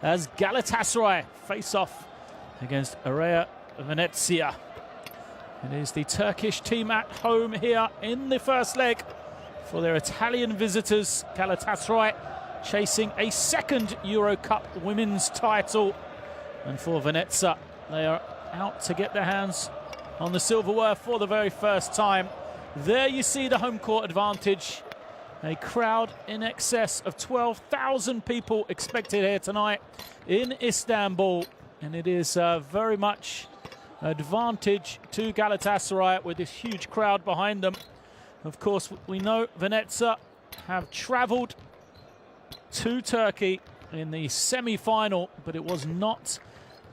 as Galatasaray face off against Reyer Venezia. It is the Turkish team at home here in the first leg for their Italian visitors. Galatasaray chasing a second Eurocup women's title. And for Venezia, they are out to get their hands on the silverware for the very first time. There you see the home court advantage. A crowd in excess of 12,000 people expected here tonight in Istanbul. And it is very much advantage to Galatasaray with this huge crowd behind them. Of course, we know Venezia have travelled to Turkey in the semi-final, but it was not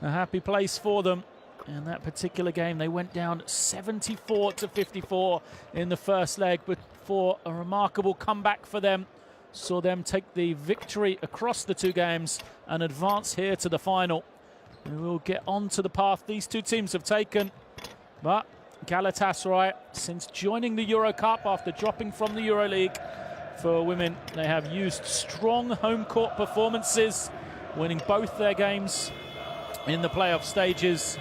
a happy place for them. In that particular game, they went down 74-54 in the first leg, but for a remarkable comeback for them. Saw them take the victory across the two games and advance here to the final. We will get on to the path these two teams have taken. But Galatasaray, since joining the Eurocup after dropping from the EuroLeague for women, they have used strong home court performances, winning both their games in the playoff stages.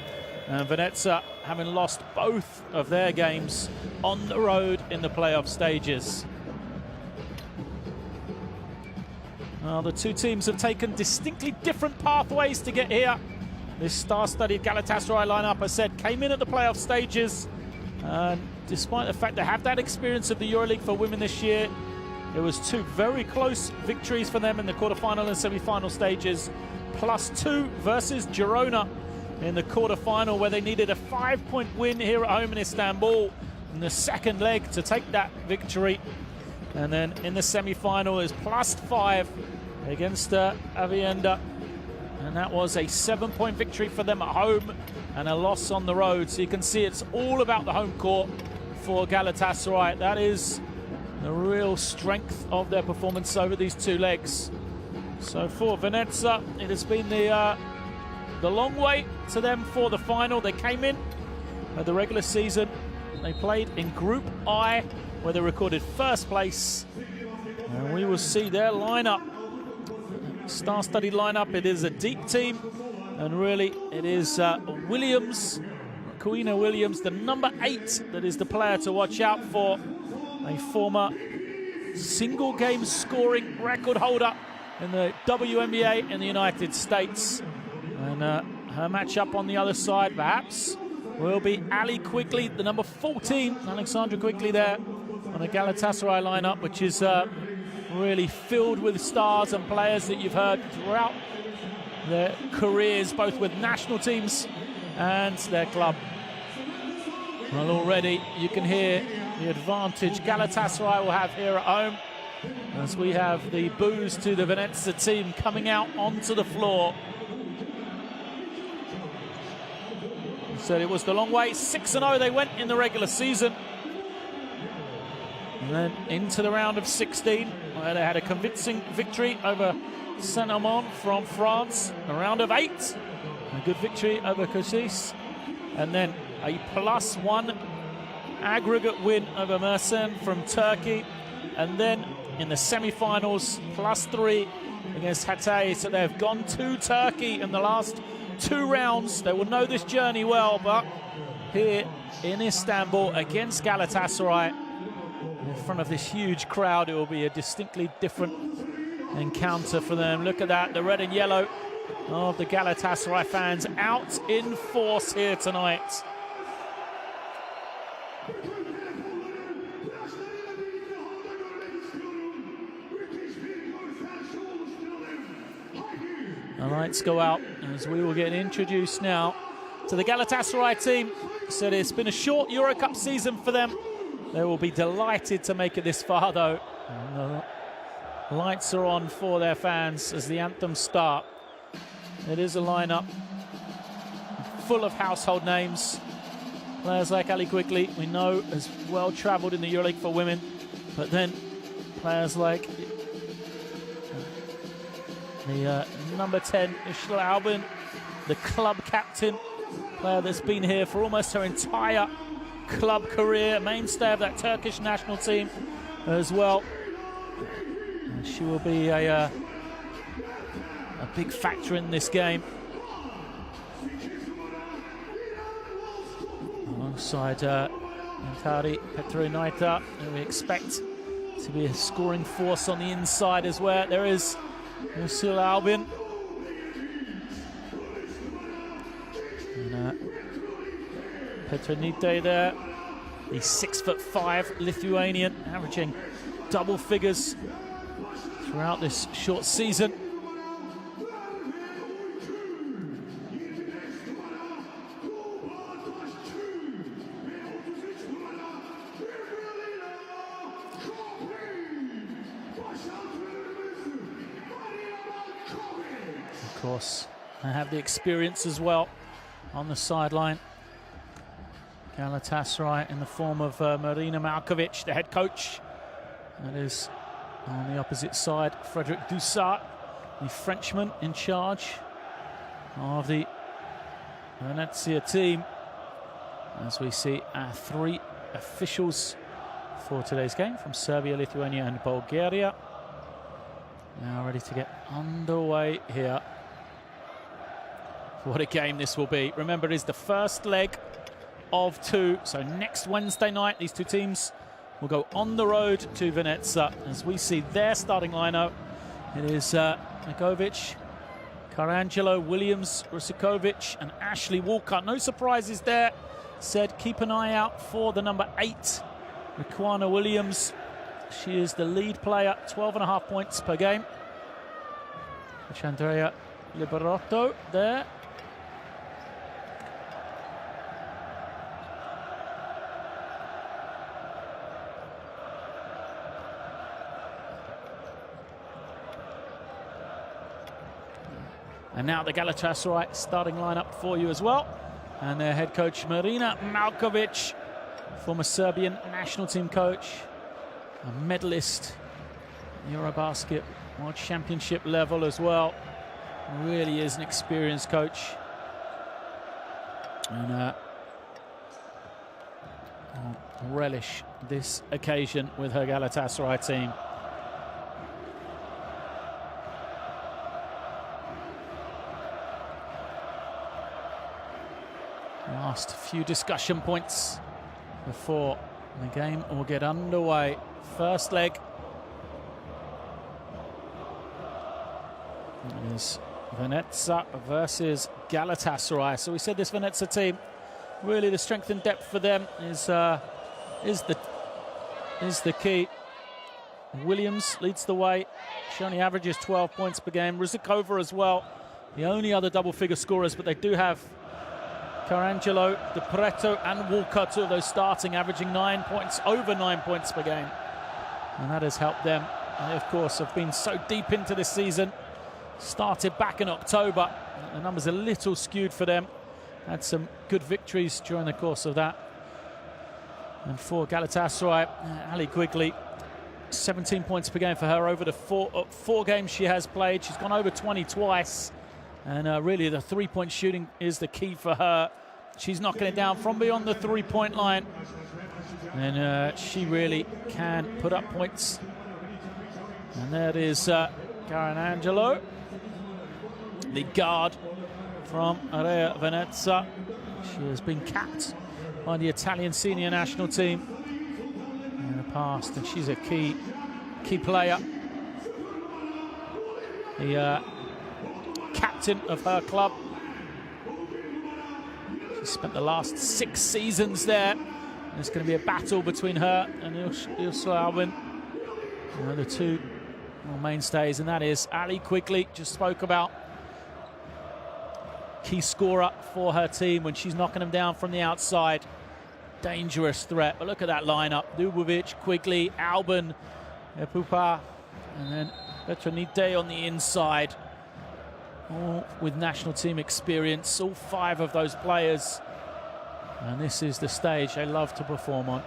And Venezia having lost both of their games on the road in the playoff stages. Well, the two teams have taken distinctly different pathways to get here. This star-studded Galatasaray lineup, I said, came in at the playoff stages. And despite the fact they have that experience of the EuroLeague for women this year, it was two very close victories for them in the quarterfinal and semi-final stages, +2 versus Girona in the quarterfinal, where they needed a 5-point win here at home in Istanbul in the second leg to take that victory. And then in the semi-final is +5 against Avienda. And that was a 7-point victory for them at home and a loss on the road. So you can see it's all about the home court for Galatasaray. That is the real strength of their performance over these two legs. So for Venezia, it has been the long way to them for the final. They came in at the regular season. They played in Group I, where they recorded first place. And we will see their lineup. Star-studded lineup. It is a deep team, and really it is Williams, Quina Williams, the number 8, that is the player to watch out for. A former single game scoring record holder in the WNBA in the United States. And her matchup on the other side perhaps will be Ali Quigley, the number 14, Alexandra Quigley there on a Galatasaray lineup, which is really filled with stars and players that you've heard throughout their careers, both with national teams and their club. Well, already you can hear the advantage Galatasaray will have here at home, as we have the boos to the Venezia team coming out onto the floor. So it was the long way. 6-0 they went in the regular season. And then into the round of 16, where they had a convincing victory over Saint-Amand from France. A round of 8, a good victory over Cochise. And then a +1 aggregate win over Mersin from Turkey. And then in the semi-finals, +3 against Hatay. So they've gone to Turkey in the last 2 rounds. They will know this journey well, but here in Istanbul against Galatasaray, in front of this huge crowd, it will be a distinctly different encounter for them. Look at that, the red and yellow of the Galatasaray fans out in force here tonight. The lights go out as we will get introduced now to the Galatasaray team. So it's been a short Eurocup season for them. They will be delighted to make it this far, though. And the lights are on for their fans as the anthems start. It is a lineup full of household names. Players like Ali Quigley, we know, has well travelled in the EuroLeague for women. But then players like the number 10, Ishla Albin, the club captain, player that's been here for almost her entire club career, mainstay of that Turkish national team as well. And she will be a a big factor in this game. Alongside Intari Petronaita, who we expect to be a scoring force on the inside as well. There is Musul Albin. And Petronite there, the 6'5" Lithuanian, averaging double figures throughout this short season. Of course, they have the experience as well on the sideline. Galatasaray in the form of Marina Malkovic, the head coach. That is on the opposite side, Frederic Dussart, the Frenchman in charge of the Venezia team. As we see three officials for today's game from Serbia, Lithuania and Bulgaria. Now ready to get underway here. What a game this will be. Remember, it is the first leg of two. So next Wednesday night, these two teams will go on the road to Venezia. As we see their starting lineup, it is Negovic, Carangelo, Williams, Rusikovic and Ashley Walker. No surprises there. Said keep an eye out for the number 8, Raquana Williams. She is the lead player, 12.5 points per game. Which Andrea Liberotto there. And now the Galatasaray starting lineup for you as well. And their head coach Marina Malkovic, former Serbian national team coach, a medalist, Eurobasket World Championship level as well. Really is an experienced coach. And relish this occasion with her Galatasaray team. Last few discussion points before the game will get underway. First leg is Venezia versus Galatasaray. So we said this Venezia team, really the strength and depth for them is the key. Williams leads the way. She only averages 12 points per game. Rizikova as well, the only other double-figure scorers, but they do have Carangelo, De Preto and Walker, two of those starting, averaging 9 points, over 9 points per game. And that has helped them. And they, of course, have been so deep into this season. Started back in October. The numbers a little skewed for them. Had some good victories during the course of that. And for Galatasaray, Ali Quigley, 17 points per game for her over the four games she has played. She's gone over 20 twice. And really the three-point shooting is the key for her. She's knocking it down from beyond the three-point line. And she really can put up points. And there is Karen Angelo, the guard from Reyer Venezia. She has been capped by the Italian senior national team in the past, and she's a key player. The captain of her club. She spent the last 6 seasons there. There's going to be a battle between her and Ursula Albin, the two mainstays, and that is Ali Quigley, just spoke about. Key scorer for her team when she's knocking them down from the outside. Dangerous threat, but look at that lineup. Dubovic, Quigley, Albin, Pupa, and then Petronite on the inside. All with national team experience, all 5 of those players. And this is the stage they love to perform on.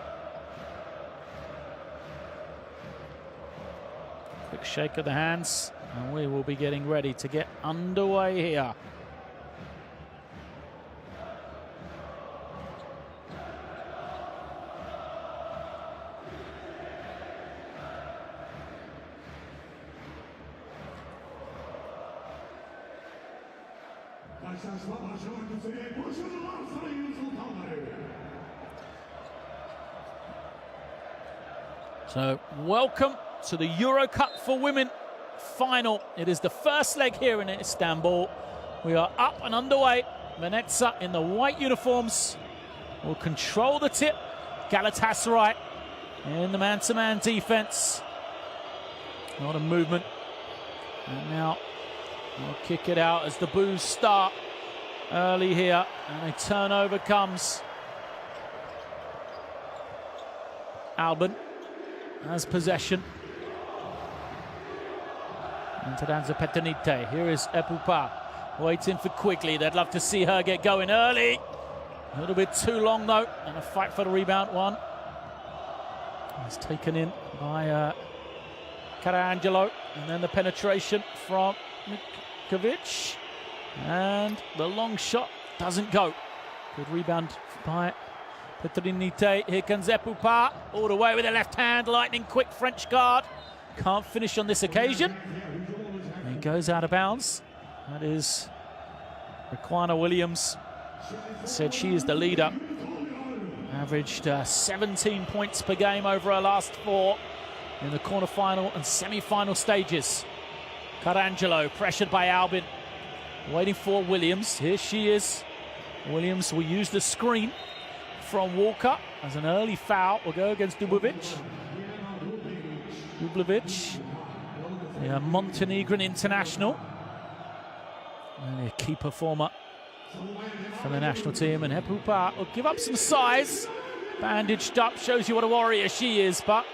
Quick shake of the hands, and we will be getting ready to get underway here. So, welcome to the Eurocup for Women final. It is the first leg here in Istanbul. We are up and underway. Venezia in the white uniforms will control the tip. Galatasaray in the man-to-man defense. A lot of movement. And now we'll kick it out as the boos start early here. And a turnover comes. Albin has possession. Into Danza Petronite. Here is Epupa waiting for Quigley. They'd love to see her get going early. A little bit too long though, and a fight for the rebound one. It's taken in by Carangelo, and then the penetration from Mikovic, and the long shot doesn't go. Good rebound by Petronite. Here comes Epupa, all the way with the left hand, lightning quick French guard. Can't finish on this occasion. He goes out of bounds. That is Raquana Williams. Said she is the leader. Averaged 17 points per game over her last 4 in the quarterfinal and semi-final stages. Carangelo pressured by Albin. Waiting for Williams. Here she is. Williams will use the screen from Walker as an early foul. Will go against Dublovic. Dublovic, the Montenegrin international. And a key performer for the national team. And Epupa will give up some size. Bandaged up, shows you what a warrior she is, but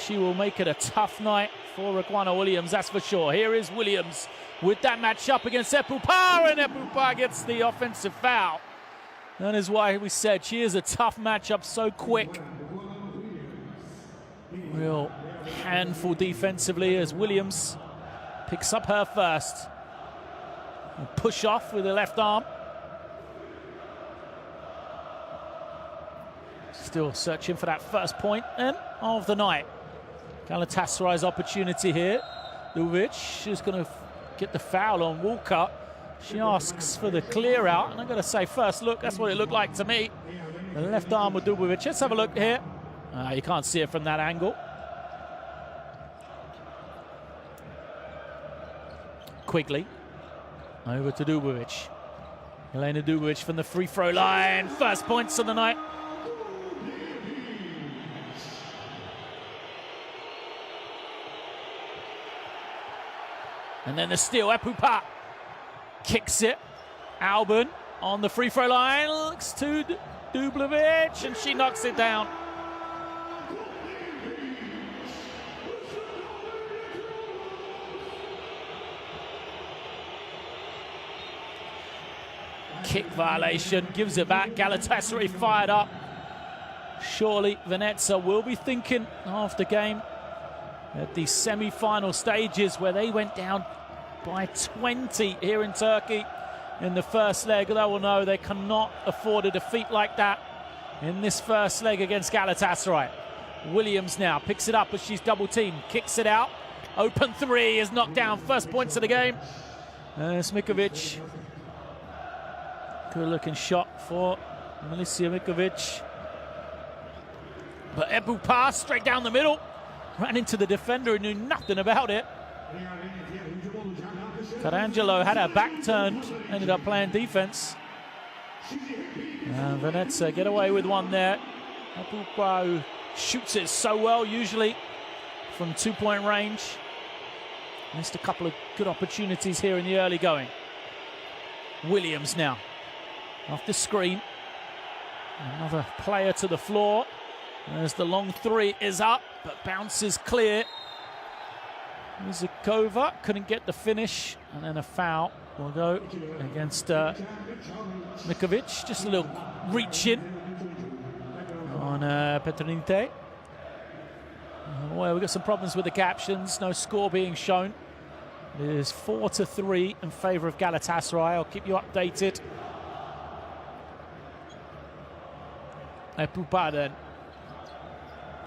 she will make it a tough night for Raquana Williams, that's for sure. Here is Williams with that match up against Epupa, and Epupa gets the offensive foul. That is why we said she is a tough matchup, so quick. Real handful defensively as Williams picks up her first. And push off with the left arm. Still searching for that first point and of the night. Galatasaray's opportunity here. Duvic is going to get the foul on Walker. She asks for the clear out, and I'm going to say first look, that's what it looked like to me. The left arm with Dubovic. Let's have a look here. You can't see it from that angle. Quigley. Over to Dubovic. Elena Dubovic from the free throw line. First points of the night. And then the steal. Epupa kicks it. Albin on the free throw line. Looks to Dublovic, and she knocks it down. Kick violation, gives it back. Galatasaray fired up. Surely Venezia will be thinking after game at the semi-final stages where they went down by 20 here in Turkey in the first leg. They will know they cannot afford a defeat like that in this first leg against Galatasaray. Williams now picks it up as she's double-teamed, kicks it out. Open three is knocked down. First points of the game. Smikovic. Good-looking shot for Melissa Mikovic. But Epupa straight down the middle. Ran into the defender and knew nothing about it. Carangelo had her back turned, ended up playing defense. And Venezia get away with one there. Epupa, who shoots it so well usually from two-point range. Missed a couple of good opportunities here in the early going. Williams now. Off the screen. Another player to the floor. As the long three is up, but bounces clear. Zakova couldn't get the finish, and then a foul will go against Mikovic. Just a little reach in on Petronite. Well, we've got some problems with the captions. No score being shown. It is 4-3 in favour of Galatasaray. I'll keep you updated. Epupa then.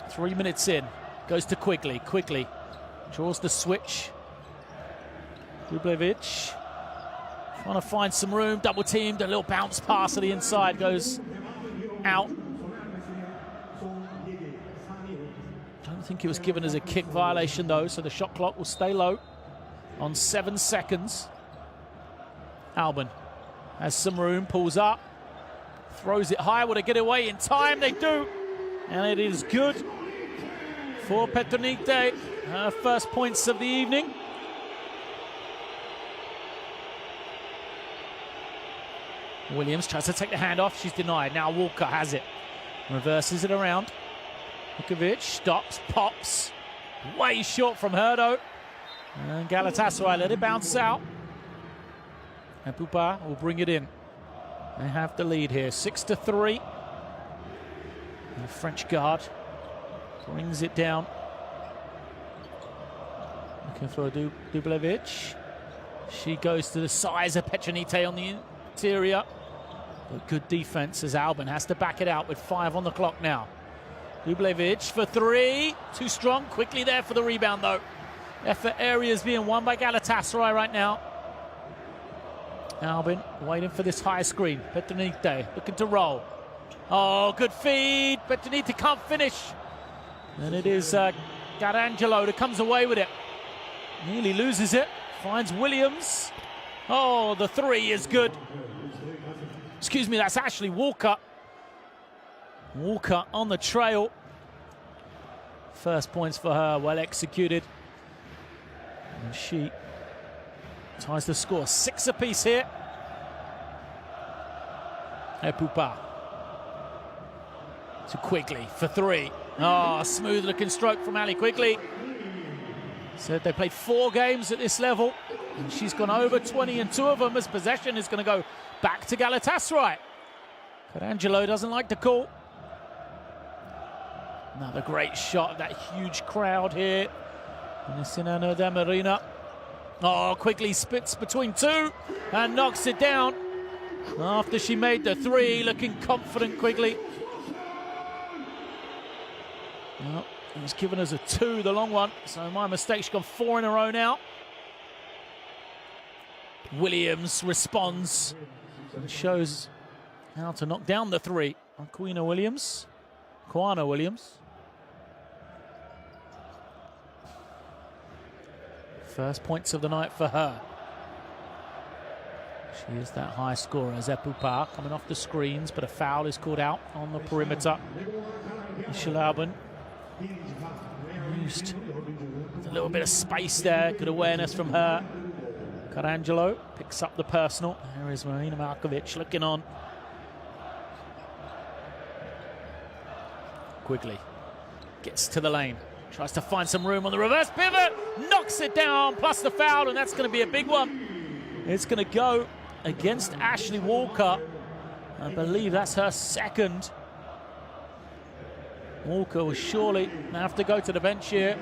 3 minutes in. Goes to Quigley. Draws the switch. Dublovic Trying to find some room, double teamed, a little bounce pass to the inside, goes out. Don't think it was given as a kick violation though, so the shot clock will stay low on 7 seconds. Albin has some room, pulls up, throws it high. Will they get away in time? They do, and it is good for Petronite. Her first points of the evening. Williams tries to take the hand off. She's denied. Now Walker has it. Reverses it around. Vukovic stops, pops. Way short from her though. And Galatasaray let it bounce out. And Pupa will bring it in. They have the lead here, 6-3. And the French guard brings it down. Looking for Dublevic. She goes to the size of Petronite on the interior. But good defense as Albin has to back it out with 5 on the clock now. Dublevic for 3. Too strong. Quickly there for the rebound though. Effort areas being won by Galatasaray right now. Albin waiting for this high screen. Petronite looking to roll. Oh, good feed. Petronite can't finish. And it is Garangelo that comes away with it. Nearly loses it. Finds Williams. Oh, the 3 is good. Excuse me, that's Ashley Walker. Walker on the trail. First points for her, well executed. And she ties the score. 6 apiece here. Pupa to Quigley for 3. Oh, smooth looking stroke from Ali Quigley. Said they played 4 games at this level. And she's gone over 20 in 2 of them as possession is going to go back to Galatasaray. Carangelo doesn't like the call. Another great shot of that huge crowd here. Sinano da Marina. Oh, quickly spits between 2 and knocks it down. After she made the 3, looking confident Quigley. Well, it was given as a 2, the long one. So my mistake, she's gone 4 in a row now. Williams responds and shows how to knock down the 3 on Quina Williams. First points of the night for her. She is that high scorer. Zepupa coming off the screens, but a foul is called out on the perimeter. Albin used a little bit of space there. Good awareness from her. Carangelo picks up the personal. There is Marina Markovic looking on. Quigley gets to the lane. Tries to find some room on the reverse pivot. Knocks it down, plus the foul, and that's going to be a big one. It's going to go against Ashley Walker. I believe that's her 2nd. Walker will surely have to go to the bench here.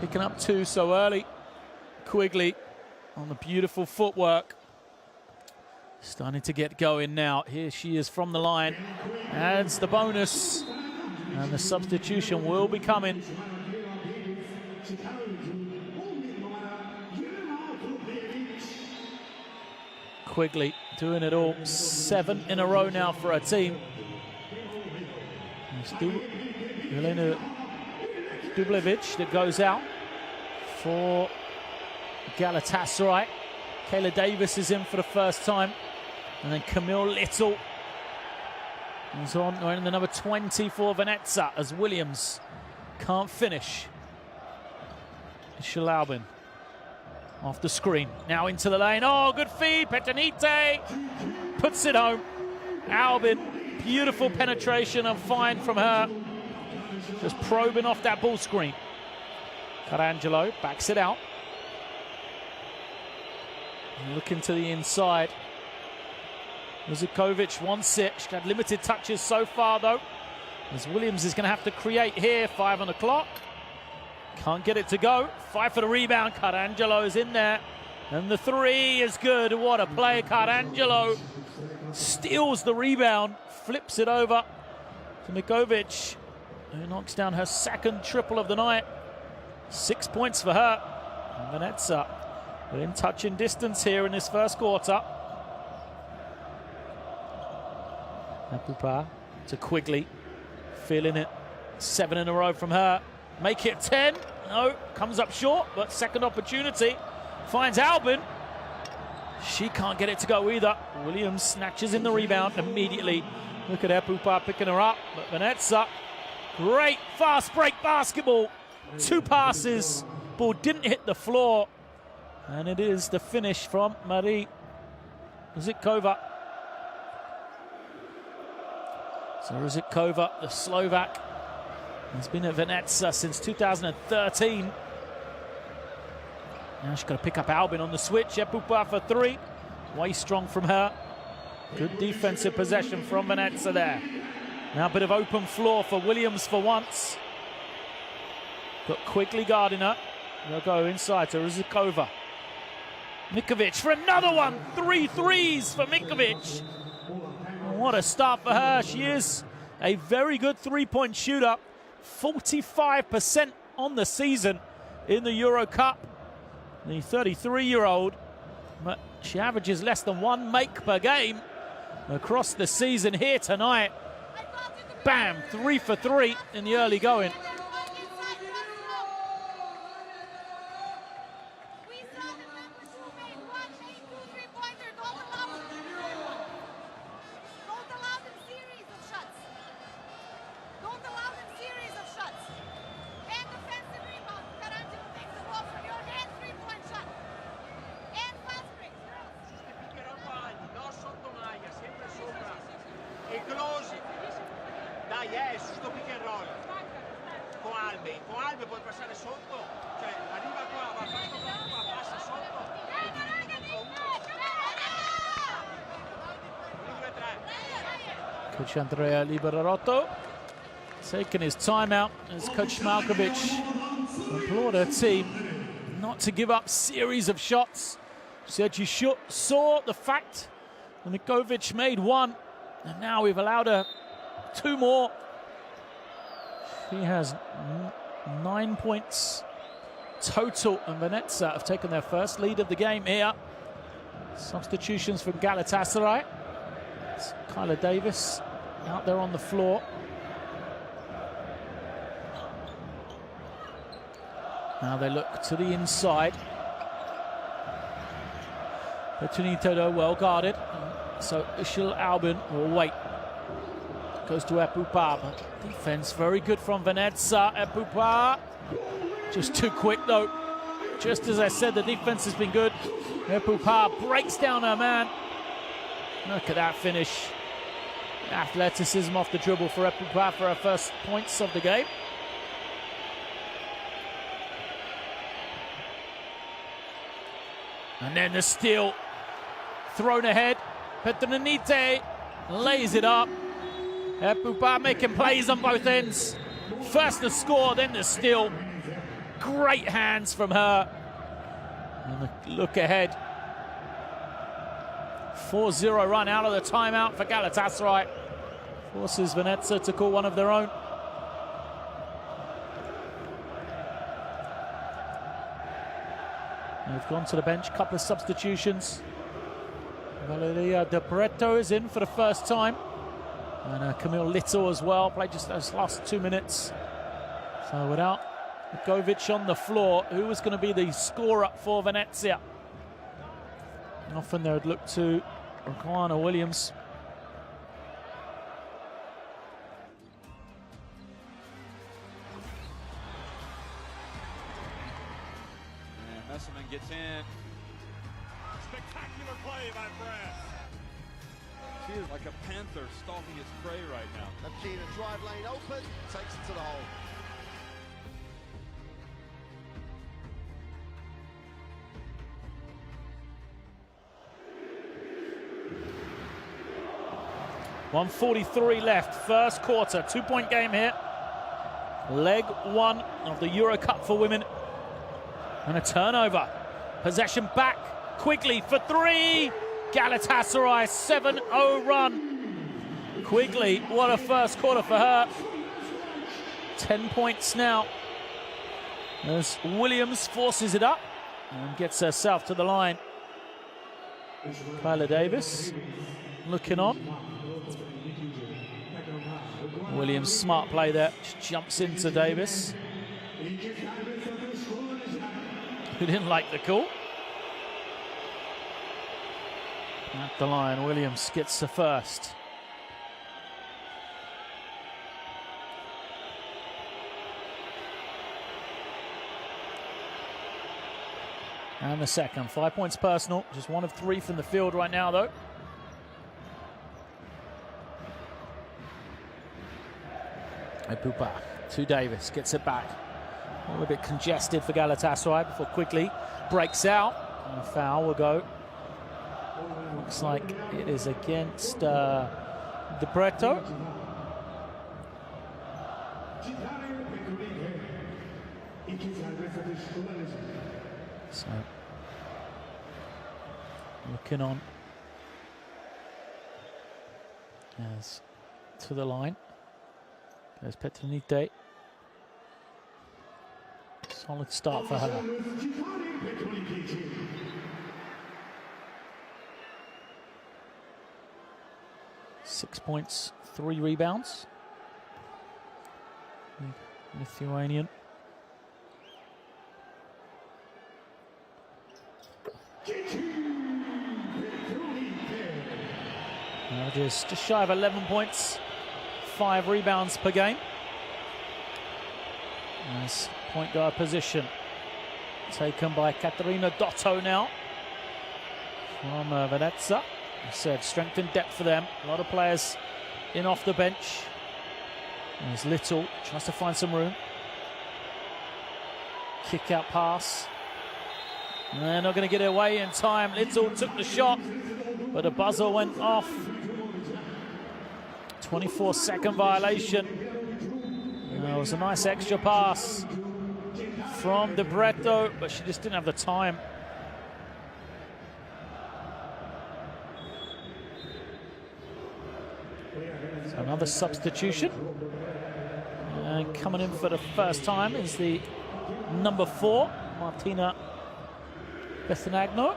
Picking up 2 so early. Quigley on the beautiful footwork. Starting to get going now. Here she is from the line. Adds the bonus. And the substitution will be coming. Quigley doing it all. 7 in a row now for her team. Elena Dublevic that goes out for Galatasaray. Kayla Davis is in for the first time. And then Camille Little is on, wearing the number 20 for Venezia as Williams can't finish. Albin off the screen, now into the lane. Oh, good feed, Petronite puts it home. Albin, beautiful penetration and fine from her. Just probing off that ball screen. Carangelo backs it out. Looking to the inside. Vukovic wants it. She's had limited touches so far, though. As Williams is going to have to create here. 5 on the clock. Can't get it to go. 5 for the rebound. Carangelo's in there. And the 3 is good. What a play. Carangelo steals the rebound. Flips it over to Vukovic, who knocks down her 2nd triple of the night. 6 points for her. And Venezia Within touching distance here in this first quarter. Apupa to Quigley, feeling it. 7 in a row from her. Make it 10. No, comes up short, but second opportunity. Finds Albin. She can't get it to go either. Williams snatches in the rebound immediately. Look at Apupa picking her up, but Venezia, great fast break basketball. 2 passes, ball didn't hit the floor. And it is the finish from Marie Rizikova. So Rizikova, the Slovak, has been at Venezia since 2013. Now she's got to pick up Albin on the switch. Apupa for 3. Way strong from her. Good defensive possession from Venezia there. Now a bit of open floor for Williams for once. Got Quigley guarding her. They'll go inside to Rizikova. Mikovic for another one. 3 threes for Mikovic. What a start for her. She is a very good three-point shooter. 45% on the season in the Eurocup. The 33-year-old, but she averages less than 1 make per game across the season. Here tonight, bam, 3 for 3 in the early going. Dai, sto pick and roll. Con Albe puoi passare sotto. Cioè, arriva qua, va qua, passa sotto. Coach Andrea Liberarotto taking his time out as Coach Markovic implored her team not to give up series of shots. She said you saw the fact that Mikovic made 1, and now we've allowed her 2 more. She has 9 points total, and Venezia have taken their first lead of the game here. Substitutions from Galatasaray. It's Kyla Davis out there on the floor. Now they look to the inside. Petunito well guarded. So Ishil Albin will wait. Goes to Apupa, but defense very good from Venezia. Apupa just too quick though. Just as I said, the defense has been good. Apupa breaks down her man. Look at that finish. Athleticism off the dribble for Apupa for her first points of the game. And then the steal. Thrown ahead. Petronite lays it up. Apupa making plays on both ends. First the score, then the steal. Great hands from her. And the look ahead. 4-0 run out of the timeout for Galatasaray. Forces Venezia to call one of their own. They've gone to the bench, couple of substitutions. Valeria De Preto is in for the first time. And Camille Little as well, played just those last 2 minutes. So without Mikovic on the floor, who was going to be the scorer for Venezia? And often they would look to Roxana Williams. And Messerman gets in. Spectacular play by Brad. She is like a panther stalking its prey right now. Apchina drive lane open, takes it to the hole. .143 left, first quarter, 2-point game here. Leg 1 of the Eurocup for women. And a turnover. Possession back, Quigley for 3. Galatasaray 7-0 run. Quigley, what a first quarter for her. 10 points now as Williams forces it up. and gets herself to the line. Kyla Davis looking on. Williams, smart play there. Just jumps into Davis, who didn't like the call. At the line, Williams gets the first. And the second. 5 points personal. Just 1 of 3 from the field right now, though. Pupa to Davis. Gets it back. A little bit congested for Galatasaray before quickly breaks out. And a foul will go. Looks like it is against De Breto. So, looking on as to the line goes Petronite. Solid start for her. 6 points, 3 rebounds. Lithuanian. Just shy of 11 points, 5 rebounds per game. Nice point guard position taken by Katarina Dotto now from Venezia. I said strength and depth for them. A lot of players in off the bench. There's Little, tries to find some room. Kick out pass. They're not going to get it away in time. Little took the shot, but a buzzer went off. 24-second violation. It was a nice extra pass from De Breto, but she just didn't have the time. So another substitution. And coming in for the first time is the number 4, Martina Bethenagno.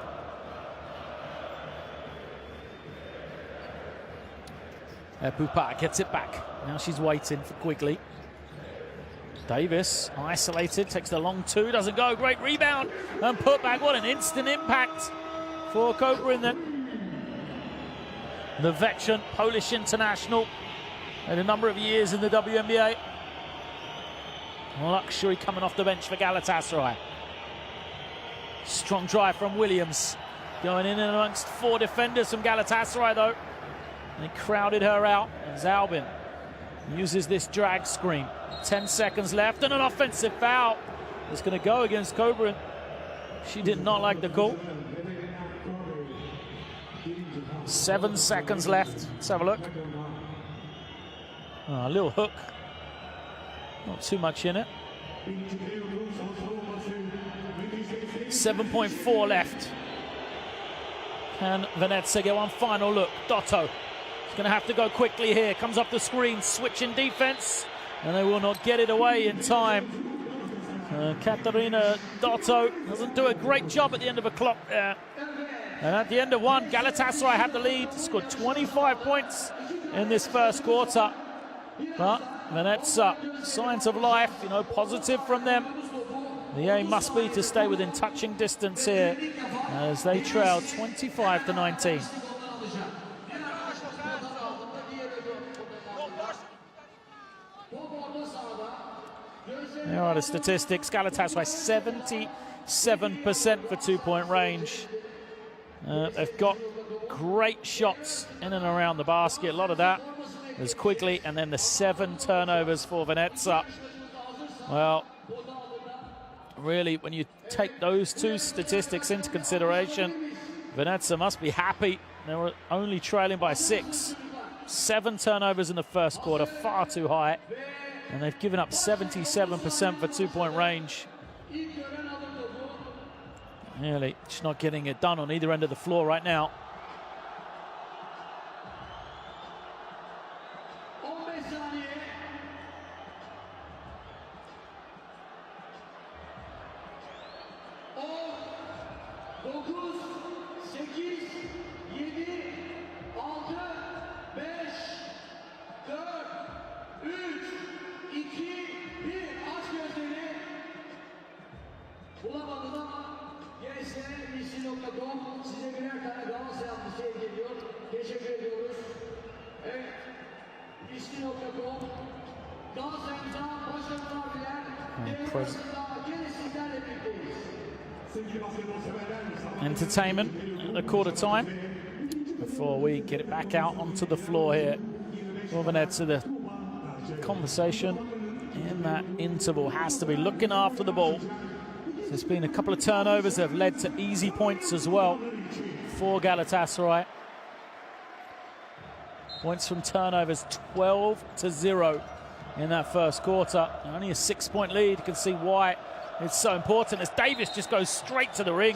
Pupa gets it back. Now she's waiting for Quigley. Davis, isolated, takes the long 2, doesn't go. Great rebound and put back. What an instant impact for Cobra in then. The veteran Polish international. Had a number of years in the WNBA. Luxury coming off the bench for Galatasaray. Strong drive from Williams. Going in and amongst 4 defenders from Galatasaray, though. They crowded her out as Albin uses this drag screen. 10 seconds left and an offensive foul. It's going to go against Cobra. She did not like the call. 7 seconds left. Let's have a look. Oh, a little hook. Not too much in it. 7.4 left. Can Venezia get one final look? Dotto. He's going to have to go quickly here. Comes up the screen, switching defense, and they will not get it away in time. Katarina Dotto doesn't do a great job at the end of a clock there. And at the end of one, Galatasaray had the lead, scored 25 points in this first quarter. But Venezia, signs of life, you know, positive from them. The aim must be to stay within touching distance here as they trail 25-19. There are the statistics. Galatasaray 77% for 2-point range. They've got great shots in and around the basket. A lot of that is Quigley, and then the 7 turnovers for Venezia. Well, really, when you take those 2 statistics into consideration, Venezia must be happy. They were only trailing by 6. 7 turnovers in the first quarter, far too high. And they've given up 77% for 2-point range. Really, just not getting it done on either end of the floor right now. entertainment at the quarter time before we get it back out onto the floor here. For Venezia, the conversation in that interval has to be looking after the ball. There's been a couple of turnovers that have led to easy points as well for Galatasaray. Points from turnovers 12-0 in that first quarter. Only a 6-point lead. You can see why it's so important as Davis just goes straight to the ring.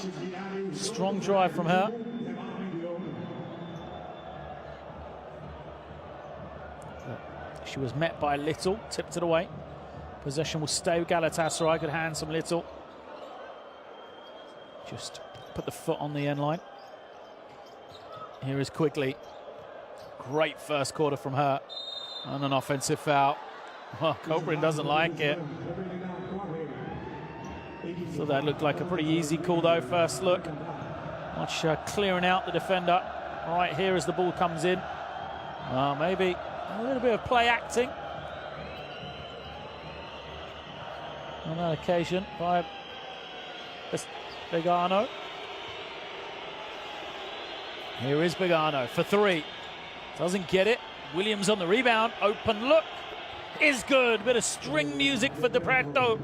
Strong drive from her. She was met by Little, tipped it away. Possession will stay with Galatasaray. Good hands from Little. Just put the foot on the end line. Here is Quigley. Great first quarter from her. And an offensive foul. Well, Cobrin doesn't like it. So that looked like a pretty easy call though, first look. Much clearing out the defender. Right here as the ball comes in. Maybe a little bit of play acting on that occasion by Begano. Here is Begano for three. Doesn't get it. Williams on the rebound. Open look is good. Bit of string music for De Prato.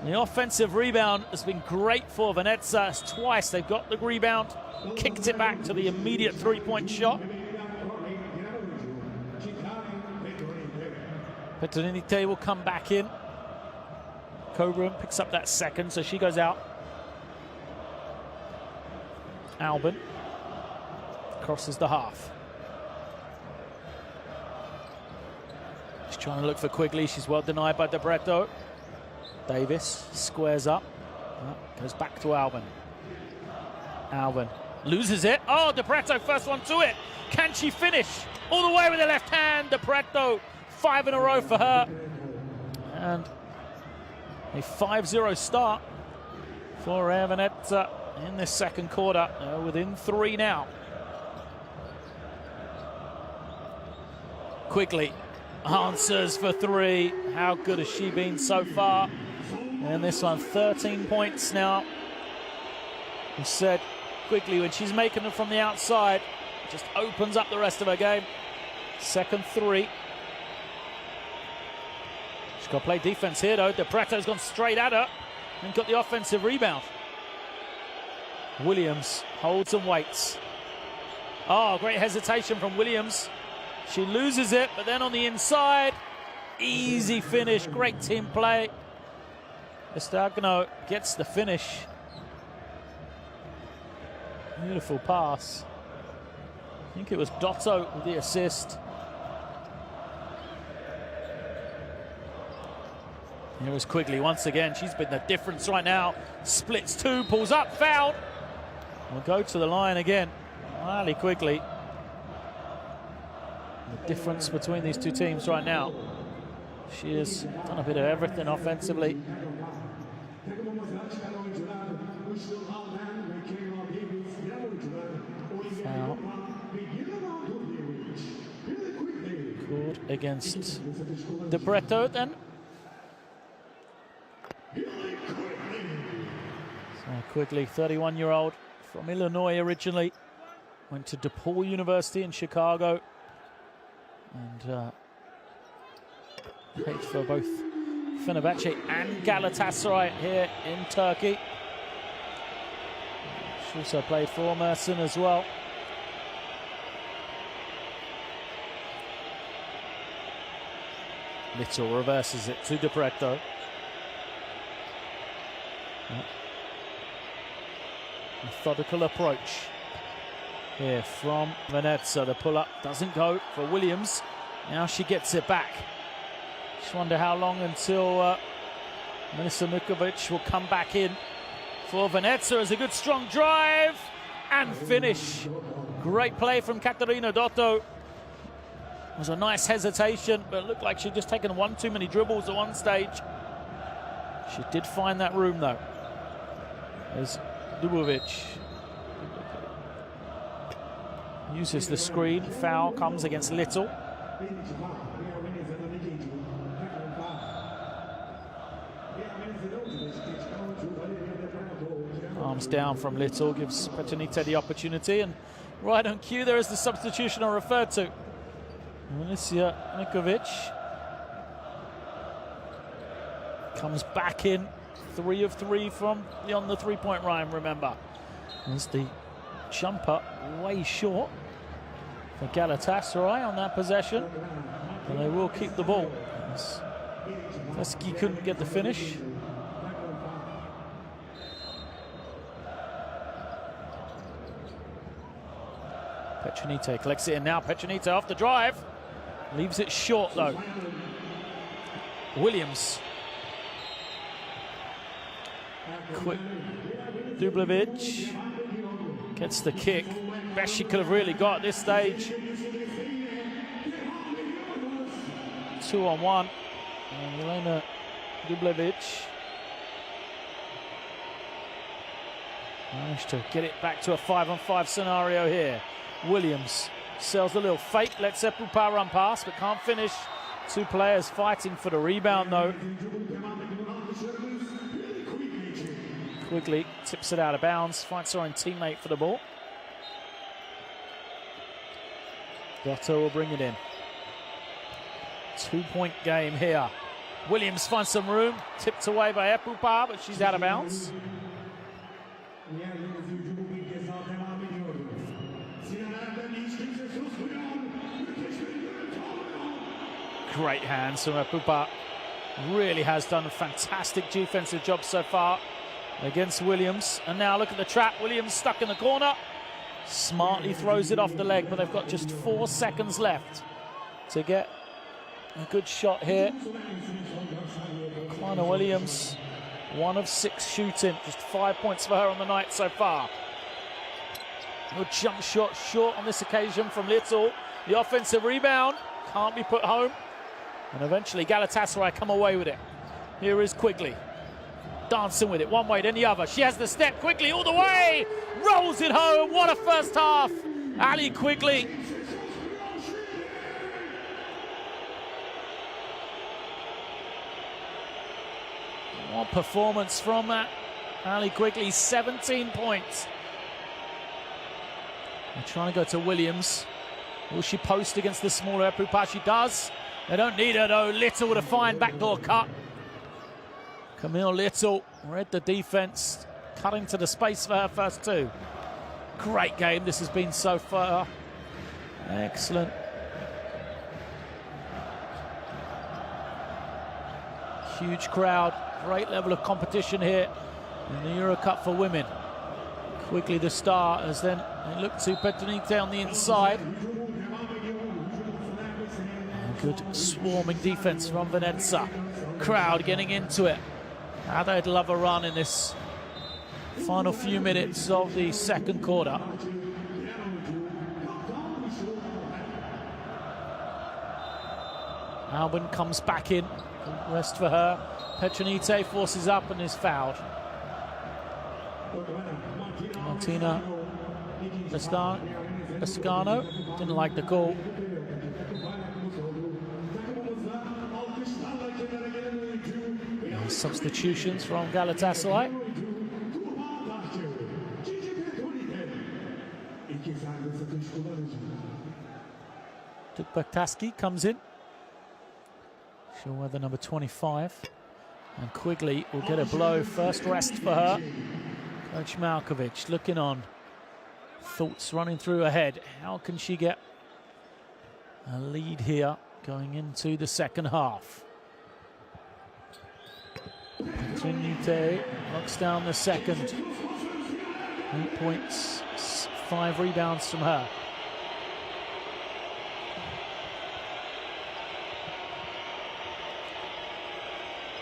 The offensive rebound has been great for Venezia. It's twice they've got the rebound, kicked it back to the immediate three-point shot. Petronite will come back in. Cobra picks up that second, so she goes out. Albin crosses the half. She's trying to look for Quigley. She's well denied by De Prato. Davis squares up. Goes back to Albin. Albin loses it. Oh, De Prato first one to it. Can she finish? All the way with the left hand. De Prato, 5 in a row for her. And a 5-0 start for Reyer Venezia in this second quarter. Within 3 now. Quigley answers for 3. How good has she been so far? And this one, 13 points now. We said Quigley, when she's making them from the outside, just opens up the rest of her game. Second 3. She's got to play defense here, though. De Prato's gone straight at her and got the offensive rebound. Williams holds and waits. Oh, great hesitation from Williams. She loses it, but then on the inside, easy finish. Great team play. Estagno gets the finish. Beautiful pass. I think it was Dotto with the assist. Here is Quigley once again. She's been the difference right now. Splits 2, pulls up, fouled. We'll go to the line again. Ali Quigley. The difference between these two teams right now. She has done a bit of everything offensively. Foul. Called against De Prato then. So Quigley, 31-year-old from Illinois originally. Went to DePaul University in Chicago. And played for both Fenerbahce and Galatasaray here in Turkey. She also played for Mersin as well. Little reverses it to De Prato. Methodical approach here from Venezia. The pull-up doesn't go for Williams. Now she gets it back. Just wonder how long until Melissa Mukovic will come back in for Venezia. As a good strong drive and finish. Great play from Caterina Dotto. It was a nice hesitation, but it looked like she'd just taken one too many dribbles at one stage. She did find that room though. There's Dubovic. Uses the screen. Foul comes against Little. Calms down from Little, gives Petronite the opportunity, and right on cue there is the substitution I referred to. Venezia Nikovic comes back in, 3 of 3 from beyond the three-point line, remember. As the jumper way short for Galatasaray on that possession, and they will keep the ball. Veski couldn't get the finish. Petronite collects it in now. Petronite off the drive. Leaves it short though. Williams. Quick. Dublevic gets the kick. Best she could have really got at this stage. 2-on-1. And Elena Dublevic managed to get it back to a 5-on-5 scenario here. Williams sells a little fake, lets Epupa run past, but can't finish. 2 players fighting for the rebound though. Quigley tips it out of bounds, finds her own teammate for the ball. Gatto will bring it in. 2-point game here. Williams finds some room, tipped away by Epupa, but she's out of bounds. Great hands from Epupa. Really has done a fantastic defensive job so far against Williams. And now look at the trap. Williams stuck in the corner. Smartly throws it off the leg, but they've got just 4 seconds left to get a good shot here. Kleiner Williams, 1 of 6 shooting. Just 5 points for her on the night so far. Good jump shot short on this occasion from Little. The offensive rebound can't be put home. And eventually Galatasaray come away with it. Here is Quigley. Dancing with it, one way then the other. She has the step, Quigley all the way! Rolls it home, what a first half! Ali Quigley. What performance from that. Ali Quigley, 17 points. They're trying to go to Williams. Will she post against the smaller Epupa? She does. They don't need her though. Little to find backdoor cut. Camille Little read the defense, cut into the space for her first 2. Great game this has been so far. Excellent. Huge crowd, great level of competition here in the Eurocup for women. Quickly the star as then they look to Petronite on the inside. Good swarming defense from Venezia. Crowd getting into it. How they'd love a run in this final few minutes of the second quarter. Albin comes back in. Rest for her. Petronite forces up and is fouled. Martina Pescano didn't like the call. Substitutions from Galatasaray. Tukbaktaski comes in. She'll wear the number 25. And Quigley will get a blow. First rest for her. Coach Malkovich looking on. Thoughts running through her head. How can she get a lead here going into the second half? Petronite knocks down the second. 8 points, 5 rebounds from her.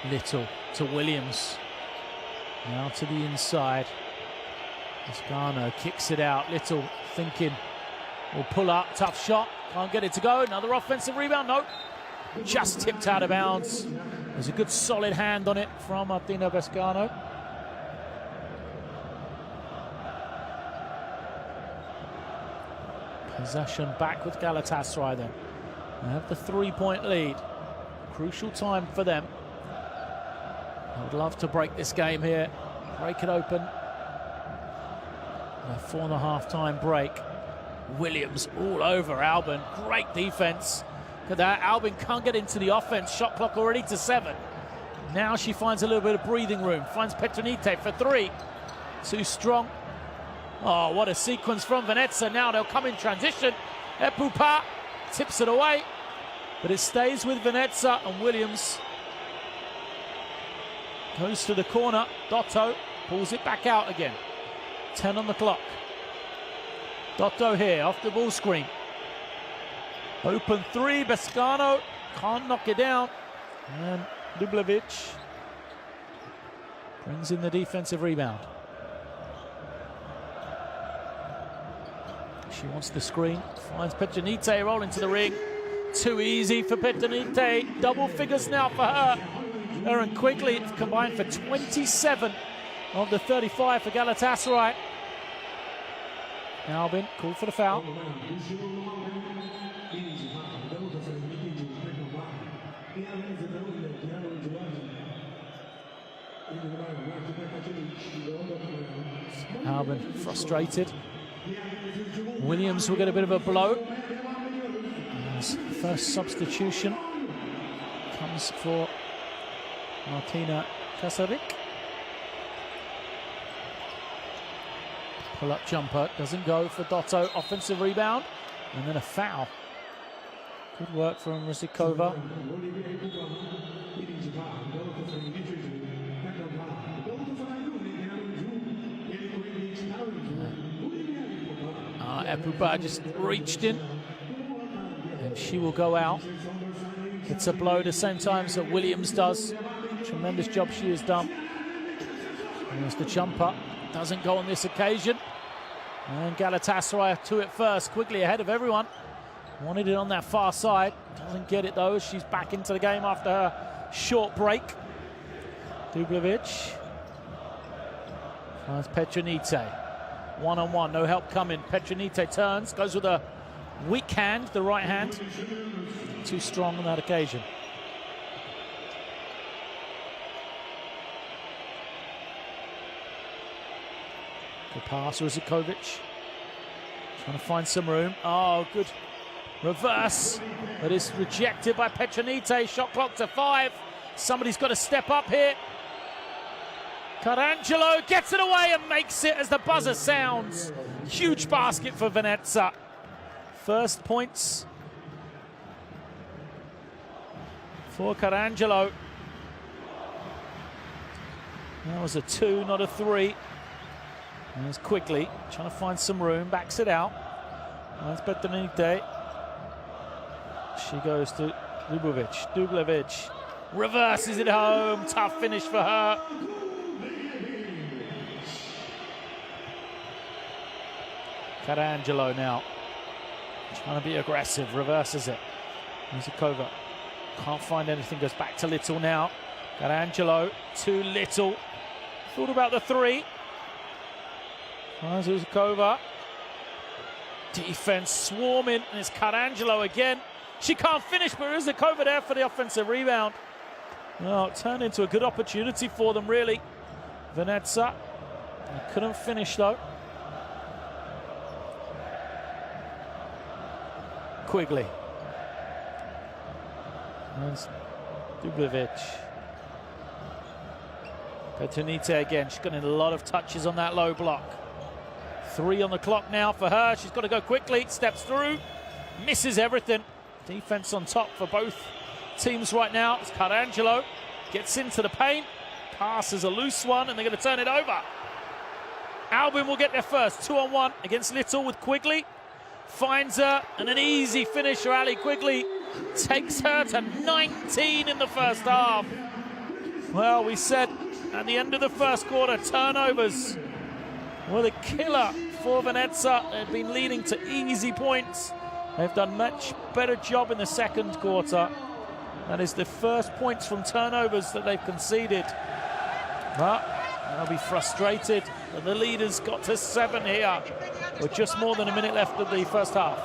Little to Williams. Now to the inside. Toscano kicks it out. Little thinking will pull up. Tough shot. Can't get it to go. Another offensive rebound. Nope. Just tipped out of bounds. There's a good solid hand on it from Martina Pescano. Possession back with Galatasaray then. They have the 3-point lead. Crucial time for them. I would love to break this game here. Break it open. Before the half-time break, Williams all over Albin. Great defense. Look at that. Albin can't get into the offense. Shot clock already to 7. Now she finds a little bit of breathing room. Finds Petronite for 3. Too strong. Oh, what a sequence from Venezia. Now they'll come in transition. Epupa tips it away. But it stays with Venezia, and Williams goes to the corner. Dotto pulls it back out again. 10 on the clock. Dotto here off the ball screen. Open 3, Bescano can't knock it down. And Dublevic brings in the defensive rebound. She wants the screen, finds Petronite rolling to the ring. Too easy for Petronite. Double figures now for her. Erin Quigley combined for 27 of the 35 for Galatasaray. Albin called for the foul. Albin frustrated. Williams will get a bit of a blow. As first substitution comes for Martina Kasarik. Pull-up jumper doesn't go for Dotto. Offensive rebound and then a foul. Good work from Rizikova. Epupa just reached in and she will go out. It's a blow the same time as that Williams does. Tremendous job she has done. There's the jumper. Doesn't go on this occasion. And Galatasaray to it first. Quickly ahead of everyone. Wanted it on that far side. Doesn't get it though. She's back into the game after her short break. Dublevic finds Petronite. One-on-one, no help coming. Petronite turns, goes with a weak hand, the right hand. Too strong on that occasion. Good pass, Rizikovic. Trying to find some room. Oh, good reverse. But it's rejected by Petronite. Shot clock to 5. Somebody's got to step up here. Carangelo gets it away and makes it as the buzzer sounds. Huge basket for Venezia. First points for Carangelo. That was a 2, not a 3. And it's Quigley trying to find some room, backs it out. That's Petronite. She goes to Dublevic. Dublevic reverses it home. Tough finish for her. Carangelo now trying to be aggressive, reverses it. Rizikova can't find anything, goes back to Little now. Carangelo, too little. Thought about the 3. Rizikova. Defense swarming, and it's Carangelo again. She can't finish, but Rizikova there for the offensive rebound. Well, it turned into a good opportunity for them, really. Venezia, they couldn't finish though. Quigley. There's Dublevic. Petronite again. She's got a lot of touches on that low block. 3 on the clock now for her. She's got to go quickly. Steps through. Misses everything. Defense on top for both teams right now. It's Carangelo. Gets into the paint. Pass is a loose one, and they're going to turn it over. Albin will get there first. 2-on-1 against Little with Quigley. Finds her, and an easy finish for Ali Quigley. Takes her to 19 in the first half. Well, we said at the end of the first quarter, turnovers were the killer for Venezia. They've been leading to easy points. They've done much better job in the second quarter. That is the first points from turnovers that they've conceded. But they'll be frustrated that the leaders got to 7 here with just more than a minute left of the first half.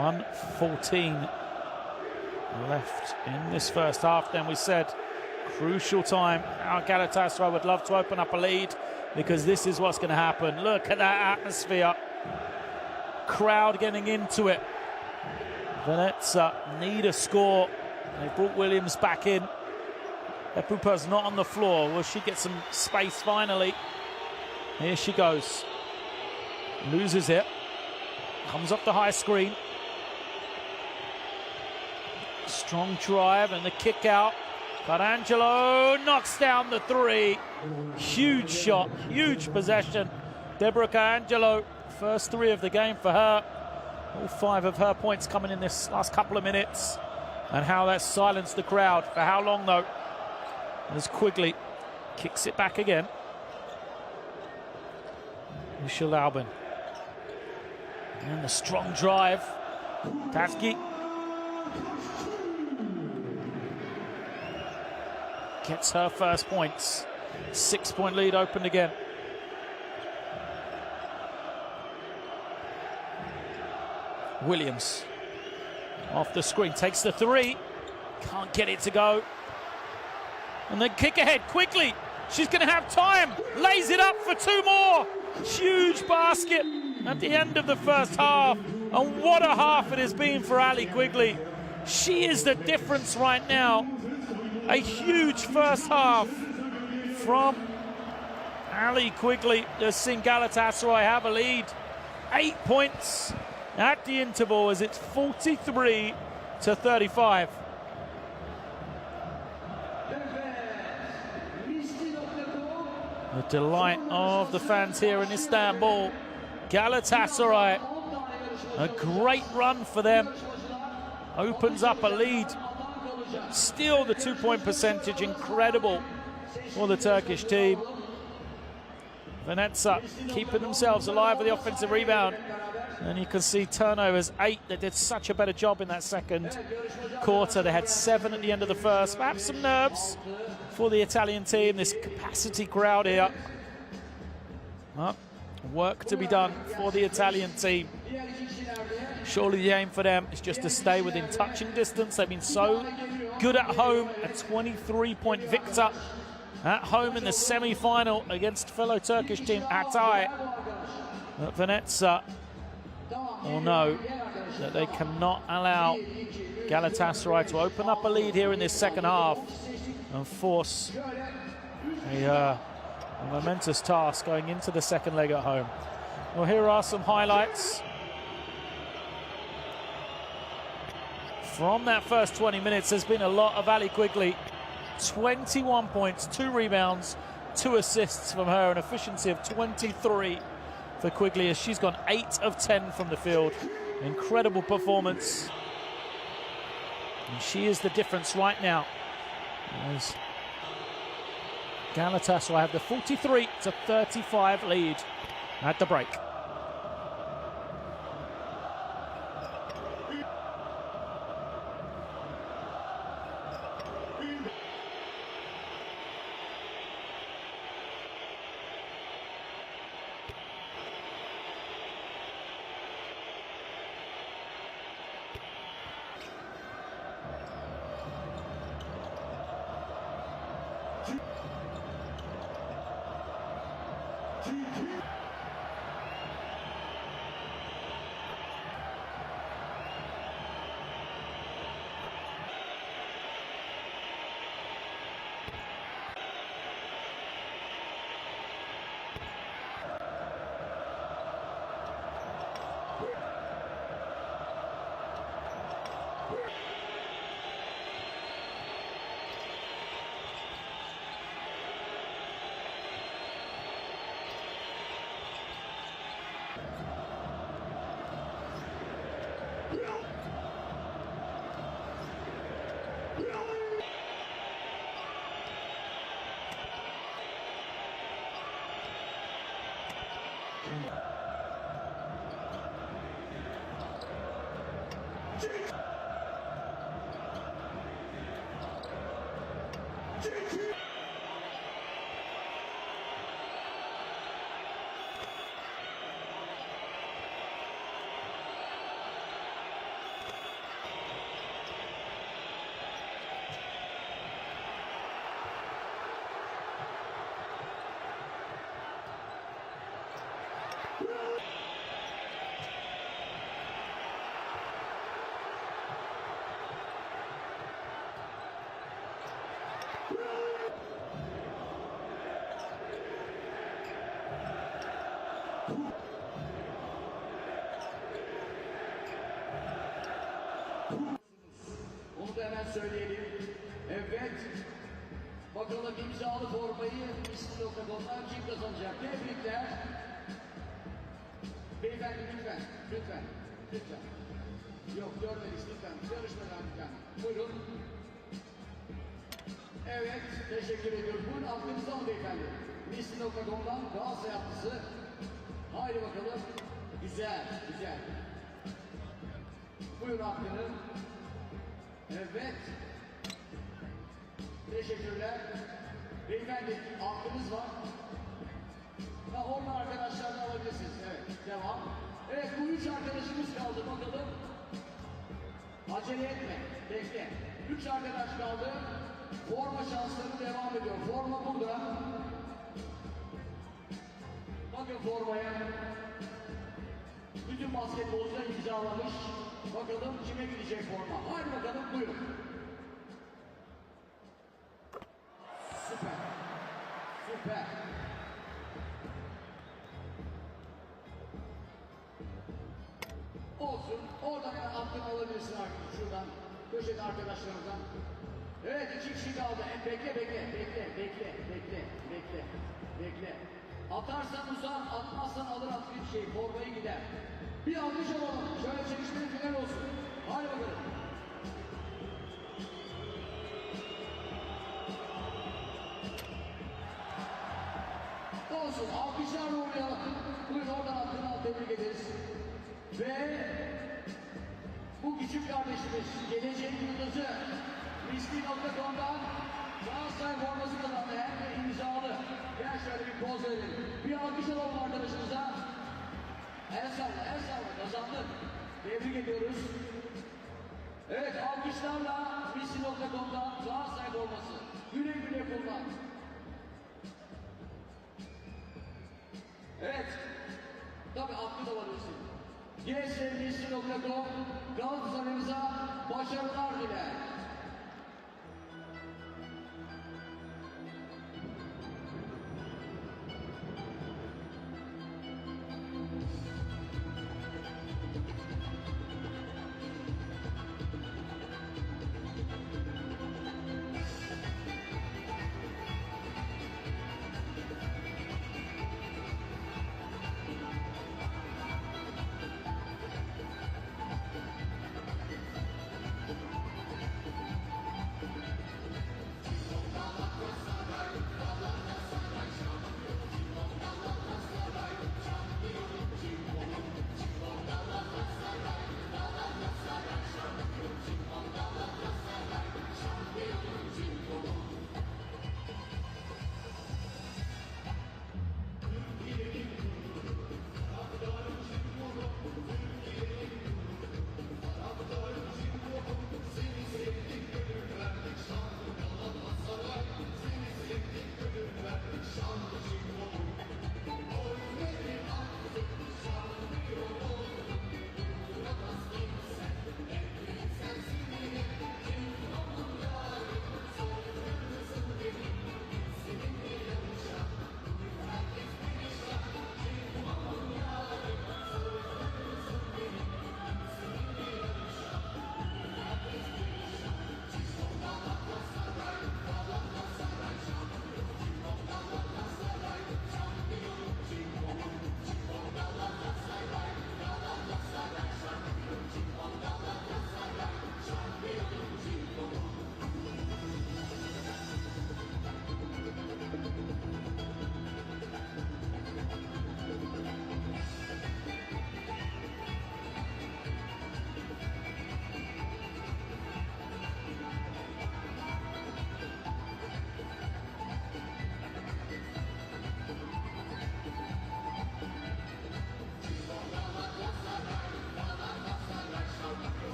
1:14 left in this first half. Then we said crucial time. Our Galatasaray would love to open up a lead because this is what's going to happen. Look at that atmosphere. Crowd getting into it. Venezia need a score. They brought Williams back in. Epupa's not on the floor. Will she get some space finally? Here she goes. Loses it. Comes up the high screen. Strong drive and the kick out. Carangelo knocks down the three. Huge shot, huge possession. Deborah Carangelo, first three of the game for her. All 5 of her points coming in this last couple of minutes. And how that silenced the crowd. For how long though? As Quigley kicks it back again. Michelle Albin. And the strong drive. Tafki gets her first points. 6-point lead opened again. Williams off the screen, takes the three. Can't get it to go. And then kick ahead quickly. She's going to have time. Lays it up for 2 more. Huge basket at the end of the first half. And what a half it has been for Ali Quigley. She is the difference right now. A huge first half from Ali Quigley has seen Galatasaray have a lead. 8 points at the interval as it's 43-35. The delight of the fans here in Istanbul. Galatasaray, a great run for them. Opens up a lead. Still the 2-point percentage, incredible for the Turkish team. Venezia keeping themselves alive with the offensive rebound. And you can see turnovers 8. They did such a better job in that second quarter. They had 7 at the end of the first. Perhaps some nerves for the Italian team. This capacity crowd here. Well, work to be done for the Italian team. Surely the aim for them is just to stay within touching distance. They've been so good at home. A 23-point victor at home in the semi-final against fellow Turkish team Hatay. But Venezia will know that they cannot allow Galatasaray to open up a lead here in this second half and force a momentous task going into the second leg at home. Well, here are some highlights from that first 20 minutes. There's been a lot of Ali Quigley. 21 points, 2 rebounds, 2 assists from her, an efficiency of 23 for Quigley as she's gone 8 of 10 from the field. Incredible performance. And she is the difference right now as Galatasaray have the 43-35 lead at the break. söyleyelim. Evet. Bakalım imzalı formayı İsmi.com'dan kim kazanacak? Tebrikler. Beyefendi lütfen, lütfen, lütfen. Yok görmedik lütfen, yarışmadan lütfen. Buyurun. Evet, teşekkür ediyoruz. Buyurun aklınızı alın beyefendi. İsmi.com'dan Galatasaray yaptısı. Haydi bakalım. Güzel, güzel. Buyurun hakkını. Evet. Teşekkürler. Beyefendi aklınız var. Ha, oradan arkadaşlardan alabilirsiniz. Evet, devam. Evet, bu üç arkadaşımız kaldı. Bakalım. Acele etme. Bekle. Üç arkadaş kaldı. Forma şansları devam ediyor. Forma burada. Bakın formaya. Bütün basketbolcular imzalamış. Bakalım kime gidecek forma. Haydi bakalım buyurun. Süper. Süper. Olsun. Oradan aklını alabilirsin artık. Şuradan. Köşede arkadaşlarımızdan. Evet, iki kişi kaldı. Bekle, bekle, bekle, bekle, bekle, bekle, bekle. Atarsan uzan, atmazsan alır atlı bir şey. Formayı gider. Bir alkış alalım. Şöyle çekişmeli final olsun. Hadi bakalım. Olsun. Alkışlarla uğrayalım. Buyurun oradan hakkını al. Tebrik ederiz. Ve bu küçük kardeşimiz geleceğin yıldızı Misli.com'dan Galatasaray forması kazandı. Hem de imzalı. Gel şöyle bir poz verelim. Bir alkış alalım arkadaşımıza. El salla, el salla. Kazandık. Tebrik ediyoruz. Evet, alkışlarla Misli.com'dan Galatasaray forması. Güle güle kullan. Evet. Tabii aklı da varırsın. GSMC.com Galatasaray'ımıza başarılar diler.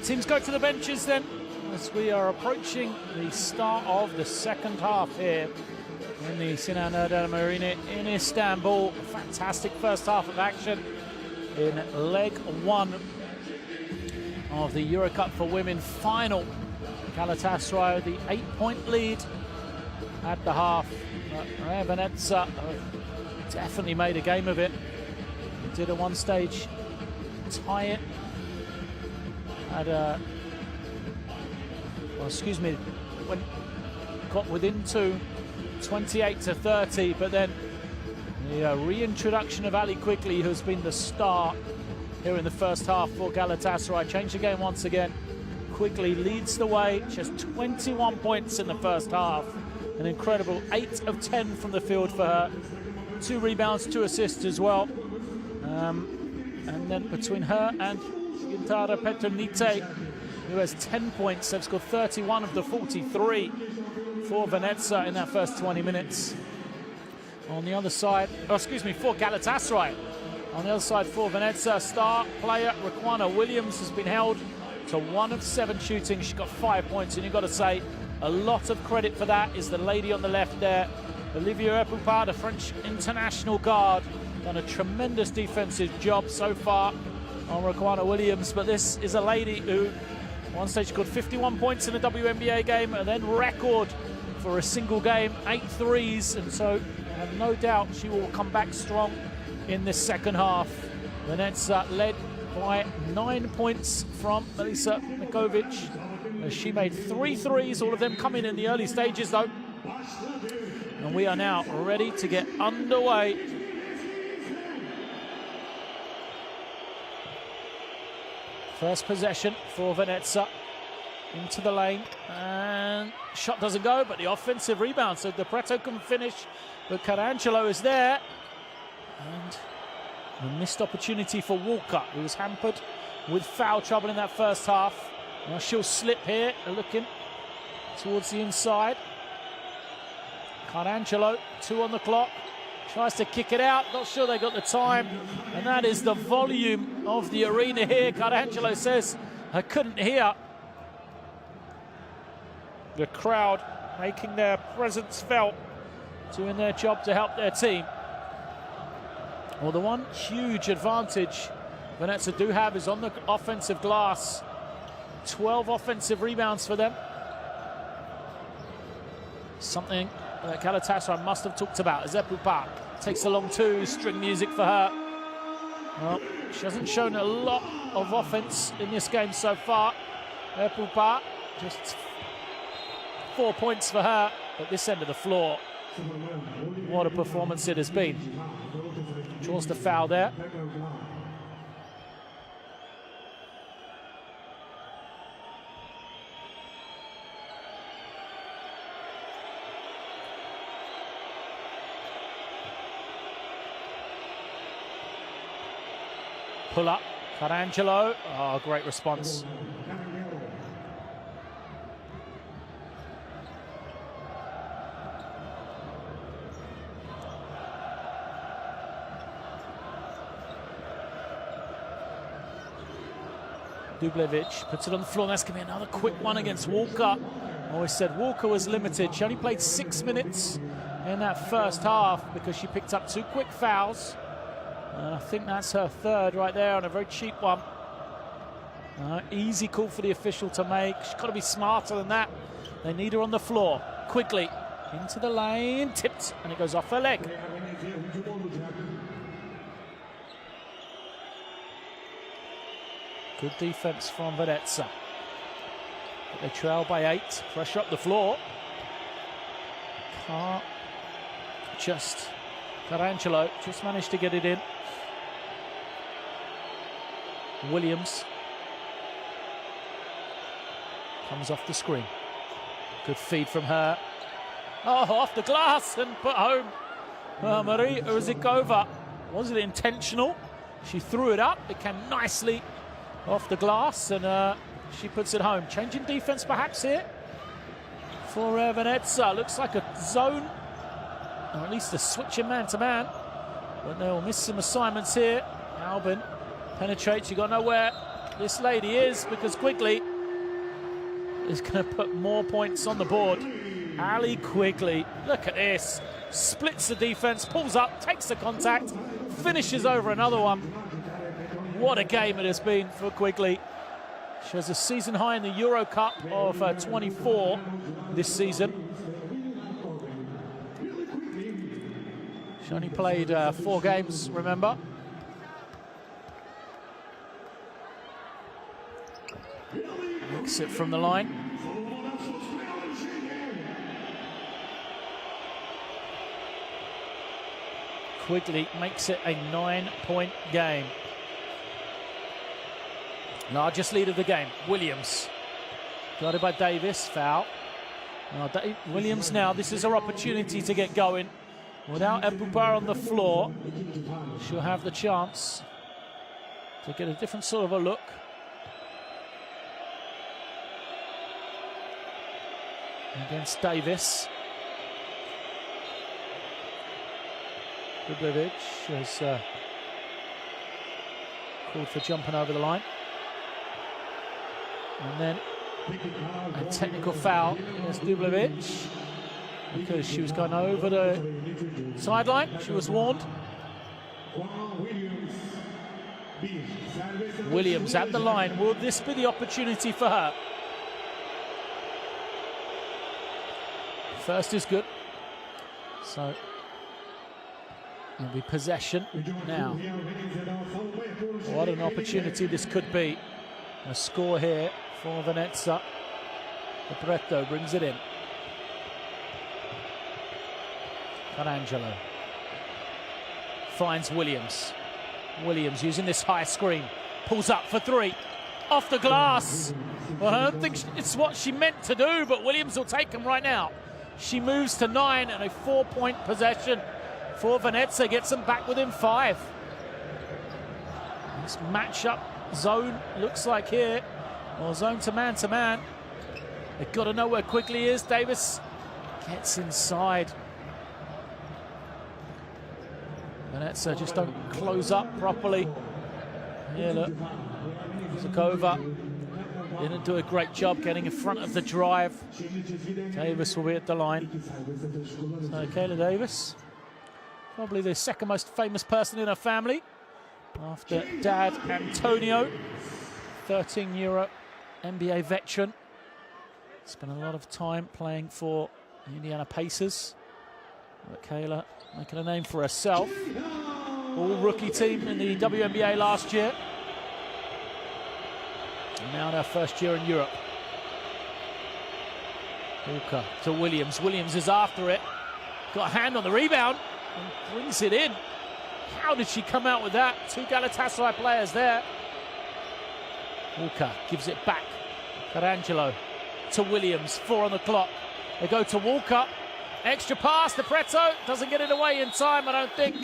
Teams go to the benches then, as we are approaching the start of the second half here in the Sinan Erdem Arena in Istanbul. A fantastic first half of action in leg 1 of the Eurocup for Women final. Galatasaray, the 8-point lead at the half. Reyer Venezia definitely made a game of it. Did at one stage tie it. Had got within 2, 28-30, but then the reintroduction of Ali Quickly, who's been the star here in the first half for Galatasaray, changed the game once again. Quickly leads the way. She has 21 points in the first half. An incredible 8 of 10 from the field for her. 2 rebounds, 2 assists as well. And then between her and Gintara Petronite, who has 10 points, they've scored 31 of the 43 for Venezia in that first 20 minutes. On the other side, for Galatasaray. On the other side for Venezia, star player Raquana Williams has been held to 1 of 7 shooting. She's got 5 points, and you've got to say a lot of credit for that is the lady on the left there, Olivia Epupard, the French international guard. Done a tremendous defensive job so far on Raquana Williams, but this is a lady who one stage scored 51 points in a WNBA game and then record for a single game, 8 threes, and so I have no doubt she will come back strong in this second half. Venezia led by 9 points from Melissa Mikovic. She made 3 threes, all of them coming in the early stages though. And we are now ready to get underway. First possession for Venezia. Into the lane, and shot doesn't go, but the offensive rebound, so De Preto can finish, but Carangelo is there. And a missed opportunity for Walker, who was hampered with foul trouble in that first half. Now she'll slip here, looking towards the inside. Carangelo, 2 on the clock, tries to kick it out, not sure they got the time, and that is the volume of the arena here. Carangelo says, I couldn't hear. The crowd making their presence felt, doing their job to help their team. Well, the one huge advantage Venezia do have is on the offensive glass. 12 offensive rebounds for them. Something that Galatasaray must have talked about. As Epupard takes a long 2, string music for her. Well, she hasn't shown a lot of offense in this game so far. Epupard, just 4 points for her at this end of the floor. What a performance it has been. Draws the foul there. Pull up, Carangelo. Oh, great response. Dublevic puts it on the floor. That's going to be another quick one against Walker. I always said Walker was limited. She only played 6 minutes in that first half because she picked up 2 quick fouls. I think that's her 3rd right there on a very cheap one. Easy call for the official to make. She's got to be smarter than that. They need her on the floor. Quickly into the lane, tipped, and it goes off her leg. Good defense from Venezia. But they trail by 8. Pressure up the floor. Carangelo just managed to get it in. Williams comes off the screen. Good feed from her. Oh, off the glass and put home. Marie Urzikova. Wasn't intentional. She threw it up. It came nicely off the glass, and she puts it home. Changing defense perhaps here for Venezia. Looks like a zone, or at least a switching man-to-man. But they'll miss some assignments here. Albin penetrates, you got nowhere. this lady is, because Quigley is going to put more points on the board. Ali Quigley, look at this. Splits the defense, pulls up, takes the contact, finishes over another one. What a game it has been for Quigley. She has a season high in the Eurocup of 24 this season. She only played 4 games, remember. Makes it from the line. Quigley makes it a 9-point game. Largest lead of the game, Williams. Guarded by Davis, foul. Now, Williams now, this is her opportunity to get going. Without Ebubar on the floor, she'll have the chance to get a different sort of a look. Against Davis. Dubljevic has called for jumping over the line. And then a technical foul against Dubljevic because she was going over the sideline. She was warned. Williams at the line. Will this be the opportunity for her? First is good. So it'll be possession now. What an opportunity this could be. A score here for Venezia. Capretto brings it in. Carangelo finds Williams. Williams using this high screen. Pulls up for 3. Off the glass. Well, I don't think it's what she meant to do, but Williams will take him right now. She moves to 9 and a 4-point possession for Venezia. Gets them back within 5. This matchup zone looks like here. Or zone to man. They've got to know where Quigley is. Davis gets inside. Venezia just don't close up properly. Here, look. Zakova didn't do a great job getting in front of the drive. Davis will be at the line. So Kayla Davis, probably the second most famous person in her family after dad Antonio, 13-year NBA veteran. Spent a lot of time playing for the Indiana Pacers. But Kayla making a name for herself. All rookie team in the WNBA last year. And now in her first year in Europe. Walker to Williams. Williams is after it. Got a hand on the rebound and brings it in. How did she come out with that? 2 Galatasaray players there. Walker gives it back. Carangelo to Williams. 4 on the clock. They go to Walker. Extra pass to Prezzo. Doesn't get it away in time, I don't think.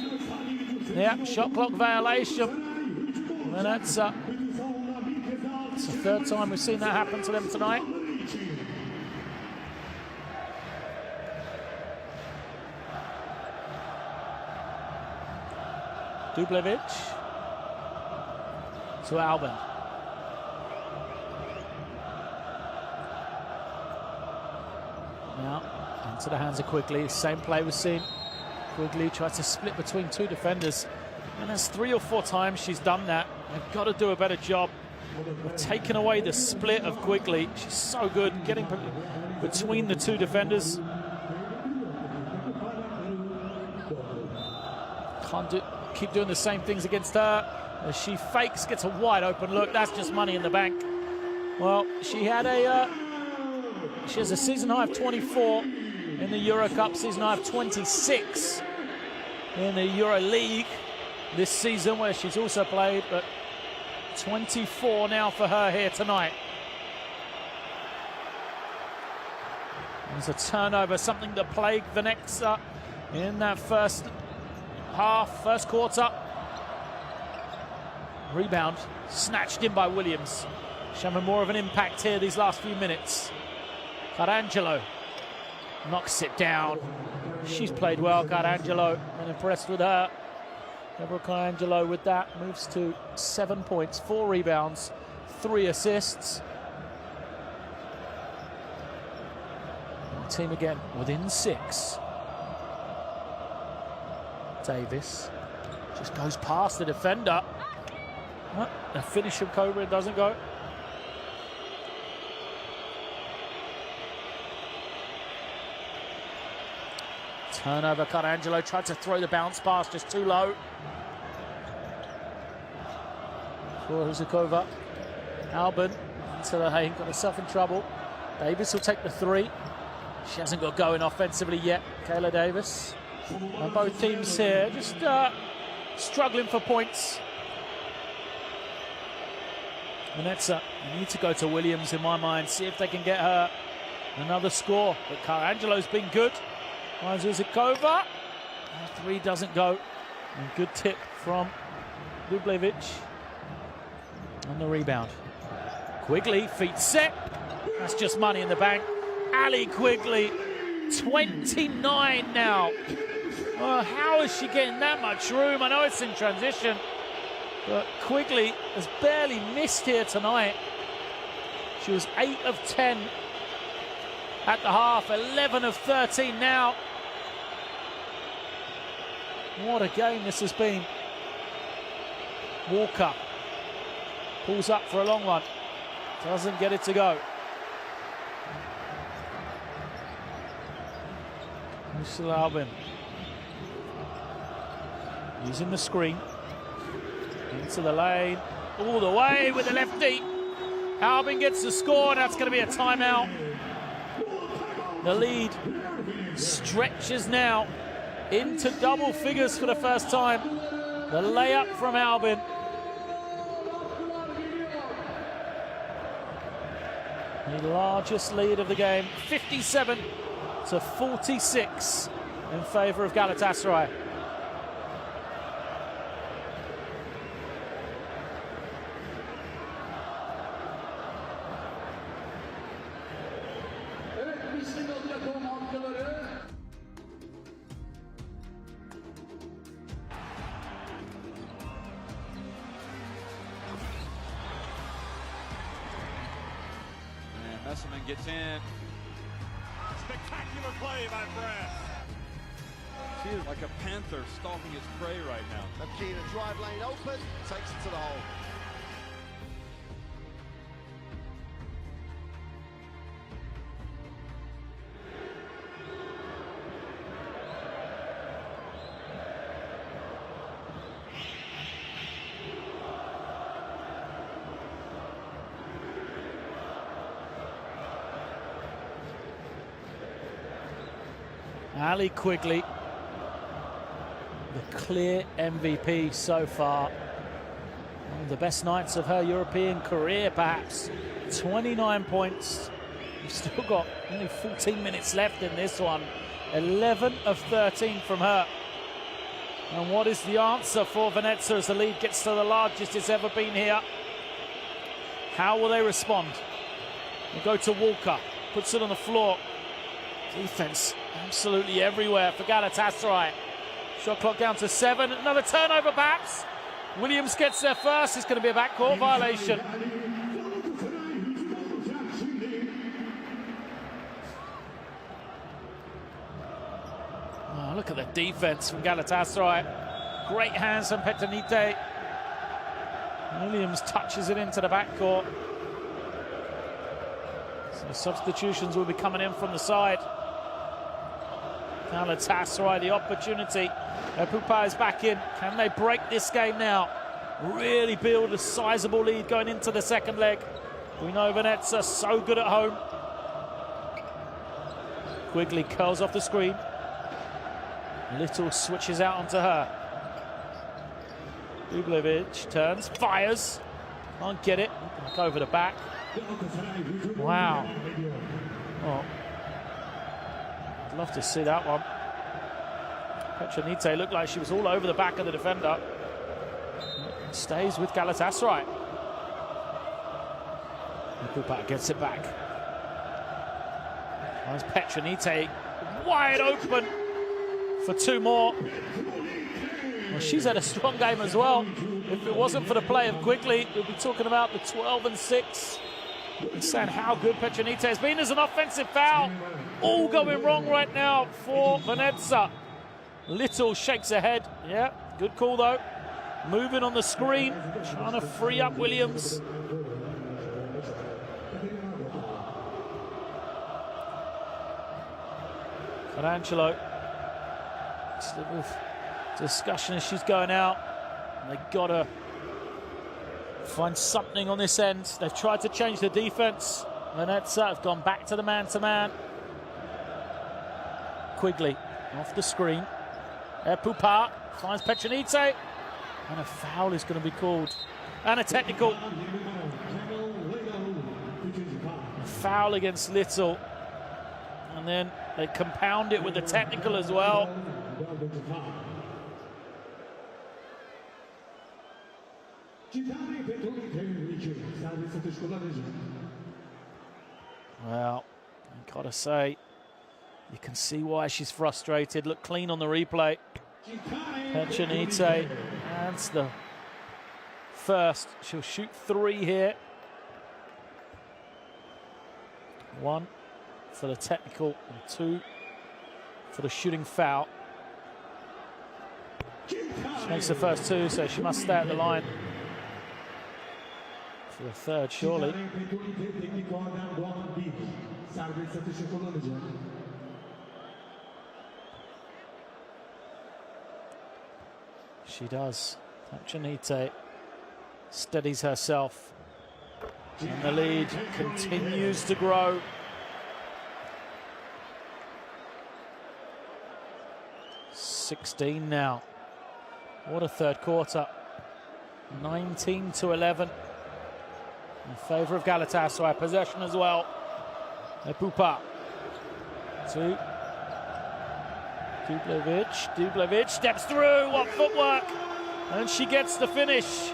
Yeah, shot clock violation. And that's it's the 3rd time we've seen that happen to them tonight. Dubljevic to Albin. Now into the hands of Quigley. Same play we've seen. Quigley tries to split between 2 defenders, and that's 3 or 4 times she's done that. They've got to do a better job of taking away the split of Quigley. She's so good getting between the 2 defenders. Can't keep doing the same things against her. As she fakes, gets a wide open look. That's just money in the bank. Well, she has a season high of 24 in the Eurocup, season high of 26 in the Euro League this season, where she's also played, but 24 now for her here tonight. There's a turnover, something that plagued Venezia in that first quarter. Rebound snatched in by Williams. Showing more of an impact here these last few minutes. Carangelo knocks it down. She's played well, Carangelo. I'm impressed with her. Deborah Carangelo with that moves to 7 points, 4 rebounds, 3 assists. And team again within 6. Davis just goes past the defender. A finish from Cobra, it doesn't go. Turnover, Carangelo tried to throw the bounce pass, just too low. For Huzakova. Albin into the lane, got herself in trouble. Davis will take the 3. She hasn't got going offensively yet, Kayla Davis. And both teams here just struggling for points. Venezia, you need to go to Williams in my mind, see if they can get her another score. But Carangelo's been good. Huzakova. 3 doesn't go. And good tip from Dublevic. On the rebound. Quigley, feet set. That's just money in the bank. Ali Quigley, 29 now. Oh, how is she getting that much room? I know it's in transition, but Quigley has barely missed here tonight. She was 8 of 10 at the half, 11 of 13 now. What a game this has been. Walker pulls up for a long one. Doesn't get it to go. Michelle Albin using the screen into the lane, all the way with the lefty. Albin gets the score, and that's going to be a timeout. The lead stretches now into double figures for the first time. The layup from Albin. The largest lead of the game, 57 to 46 in favour of Galatasaray. Messerman gets in. Spectacular play by Brad. She is like a panther stalking its prey right now. Keen and drive lane open, takes it to the hole. Ali Quigley, the clear MVP so far. One of the best nights of her European career, perhaps. 29 points. We've still got only 14 minutes left in this one. 11 of 13 from her. And what is the answer for Venezia as the lead gets to the largest it's ever been here? How will they respond? They go to Walker, puts it on the floor. Defense absolutely everywhere for Galatasaray. Shot clock down to 7. Another turnover perhaps. Williams gets there first. It's going to be a backcourt violation. Oh, look at the defense from Galatasaray. Great hands from Petronite. Williams touches it into the backcourt. So substitutions will be coming in from the side. Galatasaray, the opportunity. Pupa is back in. Can they break this game now? Really build a sizable lead going into the second leg. We know Venezia so good at home. Quigley curls off the screen. Little switches out onto her. Dublevic turns, fires. Can't get it. Back over the back. Wow. Oh. I'd love to see that one. Petronite looked like she was all over the back of the defender. Stays with Galatasaray. Pupa gets it back. There's Petronite wide open for 2 more. Well, she's had a strong game as well. If it wasn't for the play of Quigley, we'd be talking about the 12-6. And saying how good Petronite has been as an offensive foul. All going wrong right now for Venezia. Little shakes her head. Yeah, good call though. Moving on the screen, trying to free up Williams. Angelo, discussion as she's going out. They gotta find something on this end. They've tried to change the defense. Venezia have gone back to the man-to-man. Quigley off the screen. Pupa finds Petronite. And a foul is going to be called. And a technical. A foul against Little. And then they compound it with the technical as well. Well, I've got to say, you can see why she's frustrated. Look clean on the replay. Petronite, that's the first. She'll shoot 3 here. 1 for the technical and 2 for the shooting foul. She makes the first 2, so she must stay at the line for the third, surely. She does. Petronite steadies herself. And the lead continues to grow. (16) now. What a third quarter. 19-11. In favour of Galatasaray. Possession as well. Pupa. 2. Dublevic steps through. What footwork! And she gets the finish.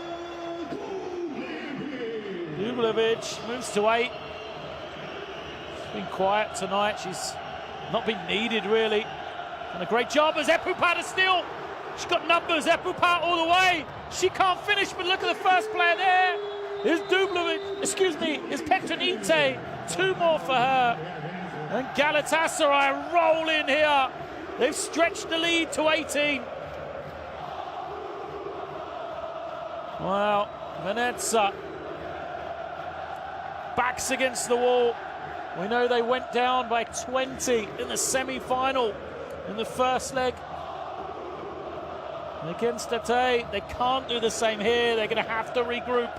Dublevic moves to 8. She's been quiet tonight. She's not been needed really. And a great job as Pupa to steal. She's got numbers. Pupa all the way. She can't finish, but look at the first player there. Here's Dublevic. Excuse me. Here's Petronite. 2 more for her. And Galatasaray roll in here. They've stretched the lead to 18. Well, Venezia backs against the wall. We know they went down by 20 in the semi-final in the first leg against Tate. They can't do the same here. They're going to have to regroup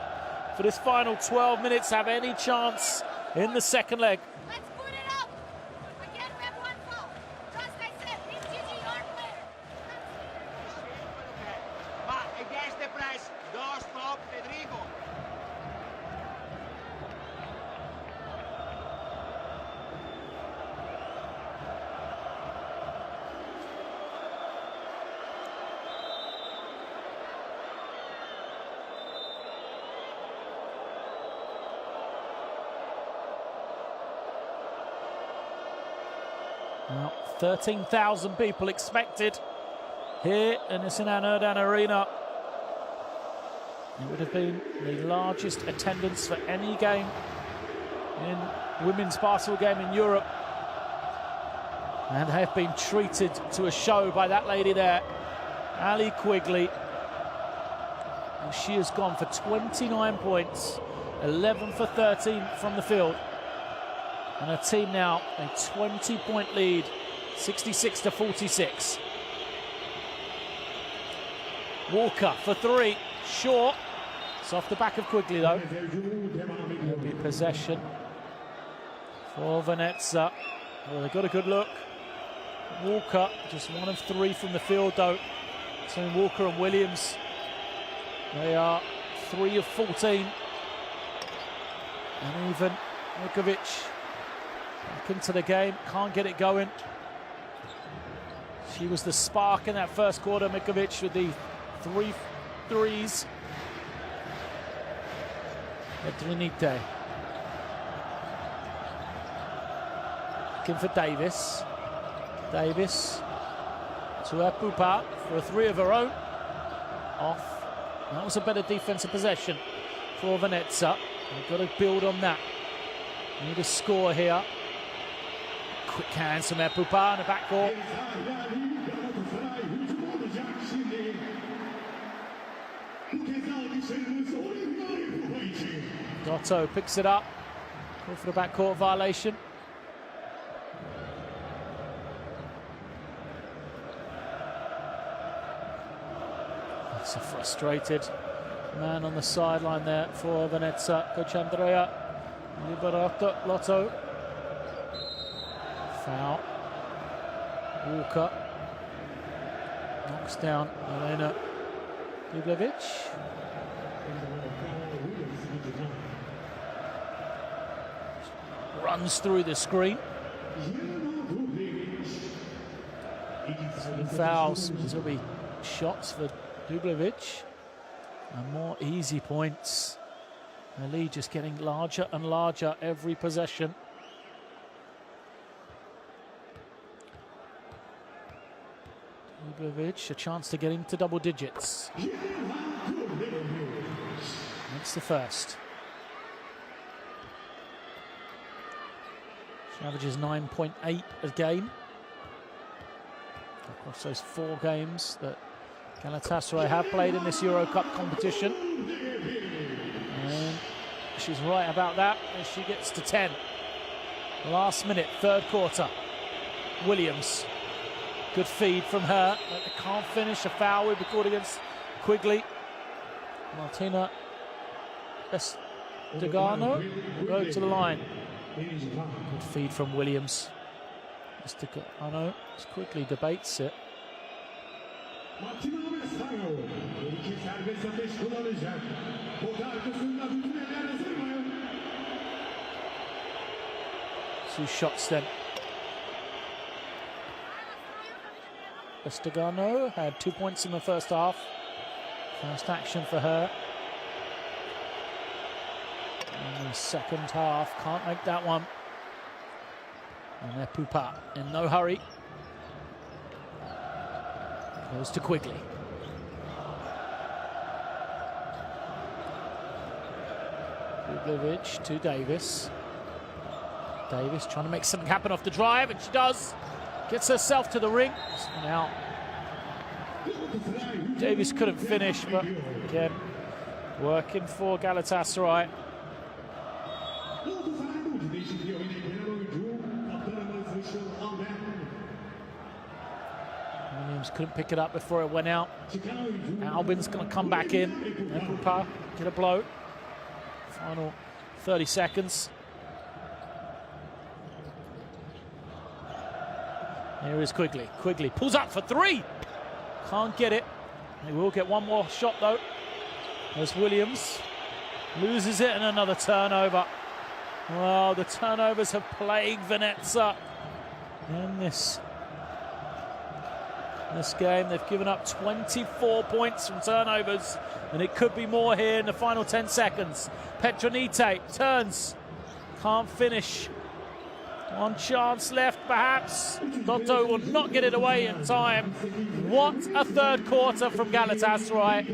for this final 12 minutes, have any chance in the second leg. Let's put it up. Again, we have 1 foul. Just I said, it's Gigi, your player. Ma against the press, don't stop Federico. Well, 13,000 people expected here in the Sinan Erdan Arena. It would have been the largest attendance for any game in women's basketball game in Europe. And they have been treated to a show by that lady there, Ali Quigley. And she has gone for 29 points, 11 for 13 from the field. And her team now a 20-point lead, 66-46. Walker for 3, short. It's off the back of Quigley though. There'll be possession for Venezia. Well, they've got a good look. Walker, just 1 of 3 from the field though. Between Walker and Williams, they are 3 of 14. And even Mikovic back into the game, can't get it going. She was the spark in that first quarter, Mikovic, with the 3 threes. Petronite. Looking for Davis. Davis to Pupa for a 3 of her own. Off. That was a better defensive possession for Venezia. They've got to build on that. Need a score here. Quick hands from Epupa in the backcourt. Dotto picks it up. Call for the backcourt violation. It's a frustrated man on the sideline there for Venezia. Coach Andrea Liberato Lotto. Foul. Walker knocks down Elena Dublevic. Runs through the screen. Fouls. These will be shots for Dublevic. And more easy points. The lead just getting larger and larger every possession. Dublevic, a chance to get into double digits. That's the first. She averages 9.8 a game across those 4 games that Galatasaray have played in this Eurocup competition. And she's right about that as she gets to 10. Last minute, third quarter. Williams. Good feed from her. But they can't finish. A foul will be called against Quigley. Martina Estegano will go to the line. Good feed from Williams. Estegano quickly debates it. 2 shots then. Estegano had 2 points in the first half. First action for her. In the second half, can't make that one. And Epupa in no hurry. Goes to Quigley. Dublevic to Davis. Davis trying to make something happen off the drive, and she does. Gets herself to the ring. Now, Davis couldn't finish, but again, working for Galatasaray. Williams couldn't pick it up before it went out. Albin's going to come back in. Epupa get a blow. Final 30 seconds. Here is Quigley. Quigley pulls up for 3. Can't get it. He will get one more shot though. As Williams loses it and another turnover. Well, the turnovers have plagued Venezia in this game. They've given up 24 points from turnovers, and it could be more here in the final 10 seconds. Petronite turns, can't finish. One chance left, perhaps. Dotto will not get it away in time. What a third quarter from Galatasaray.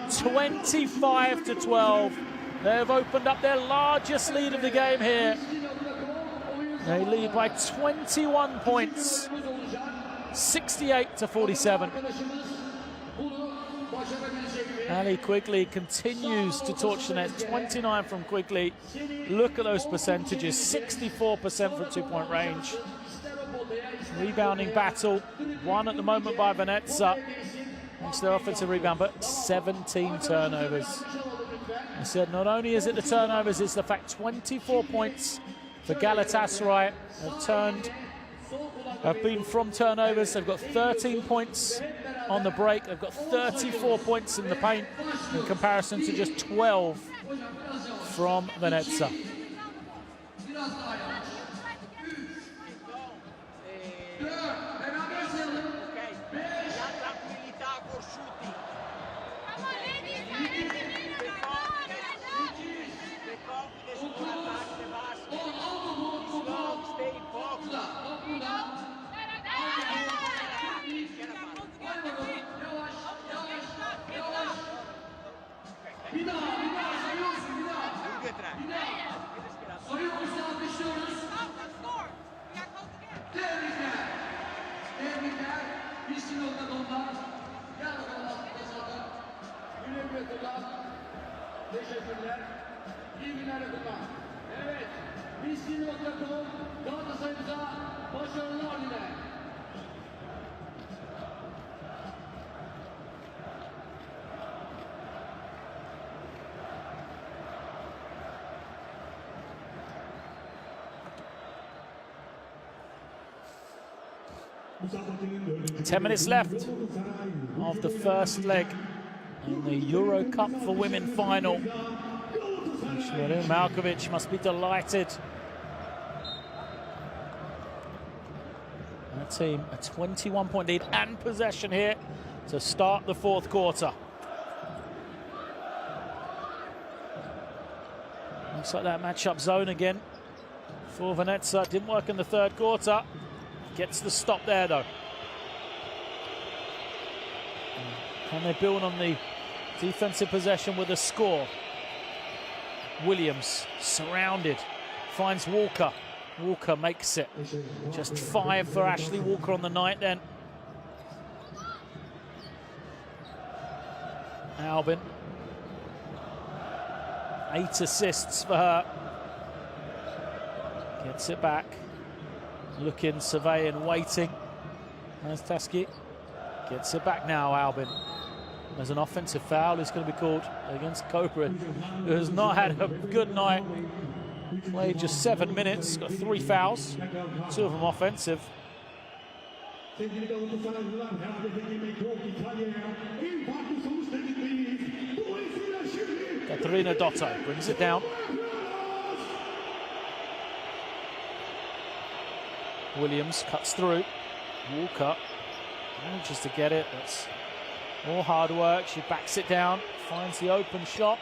25-12. They've opened up their largest lead of the game here. They lead by 21 points. 68-47. Ali Quigley continues to torch the net. 29 from Quigley. Look at those percentages. 64% from 2-point range. Rebounding battle. Won at the moment by Venezia. Thanks to their offensive rebound, but 17 turnovers. I said not only is it the turnovers, it's the fact 24 points for Galatasaray have been from turnovers. They've got 13 points on the break. They've got 34 points in the paint in comparison to just 12 from Venezia. teşekkürler. İyi günler kullan. Evet, biz Eurocup Galatasaray'ımıza başarılar diler. Ten minutes left of the first leg in the Eurocup for Women final. Malkovic must be delighted. That team a 21-point lead and possession here to start the fourth quarter. Looks like that matchup zone again for Venezia. Didn't work in the third quarter. Gets the stop there though. Can they build on the defensive possession with a score? Williams surrounded, finds Walker. Walker makes it. Just 5 for Ashley Walker on the night then. Albin. 8 assists for her. Gets it back. Looking, surveying, waiting. There's Taski. Gets it back now, Albin. There's an offensive foul. It's going to be called against Cobra, who has not had a good night. Played just 7 minutes, got 3 fouls, 2 of them offensive. Katarina Dotto brings it down. Williams cuts through. Walker manages to get it. That's more hard work. She backs it down, finds the open shot,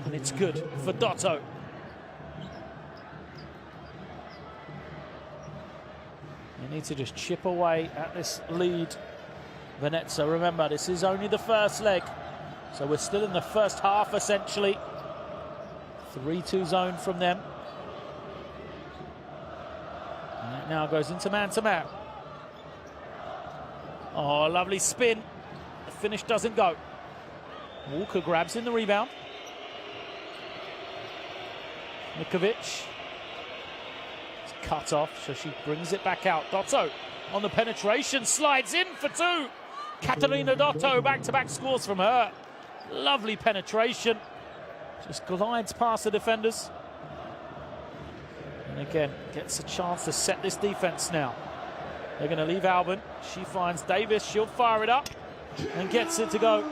and it's good for Dotto. They need to just chip away at this lead. Venezia, remember, this is only the first leg, so we're still in the first half essentially. 3-2 zone from them. And it now goes into man-to-man. Oh, lovely spin. The finish doesn't go. Walker grabs in the rebound. Mikovic. It's cut off, so she brings it back out. Dotto on the penetration, slides in for 2. Katarina Dotto, back-to-back scores from her. Lovely penetration. Just glides past the defenders. And again, gets a chance to set this defense now. They're going to leave Albin. She finds Davis. She'll fire it up and gets it to go.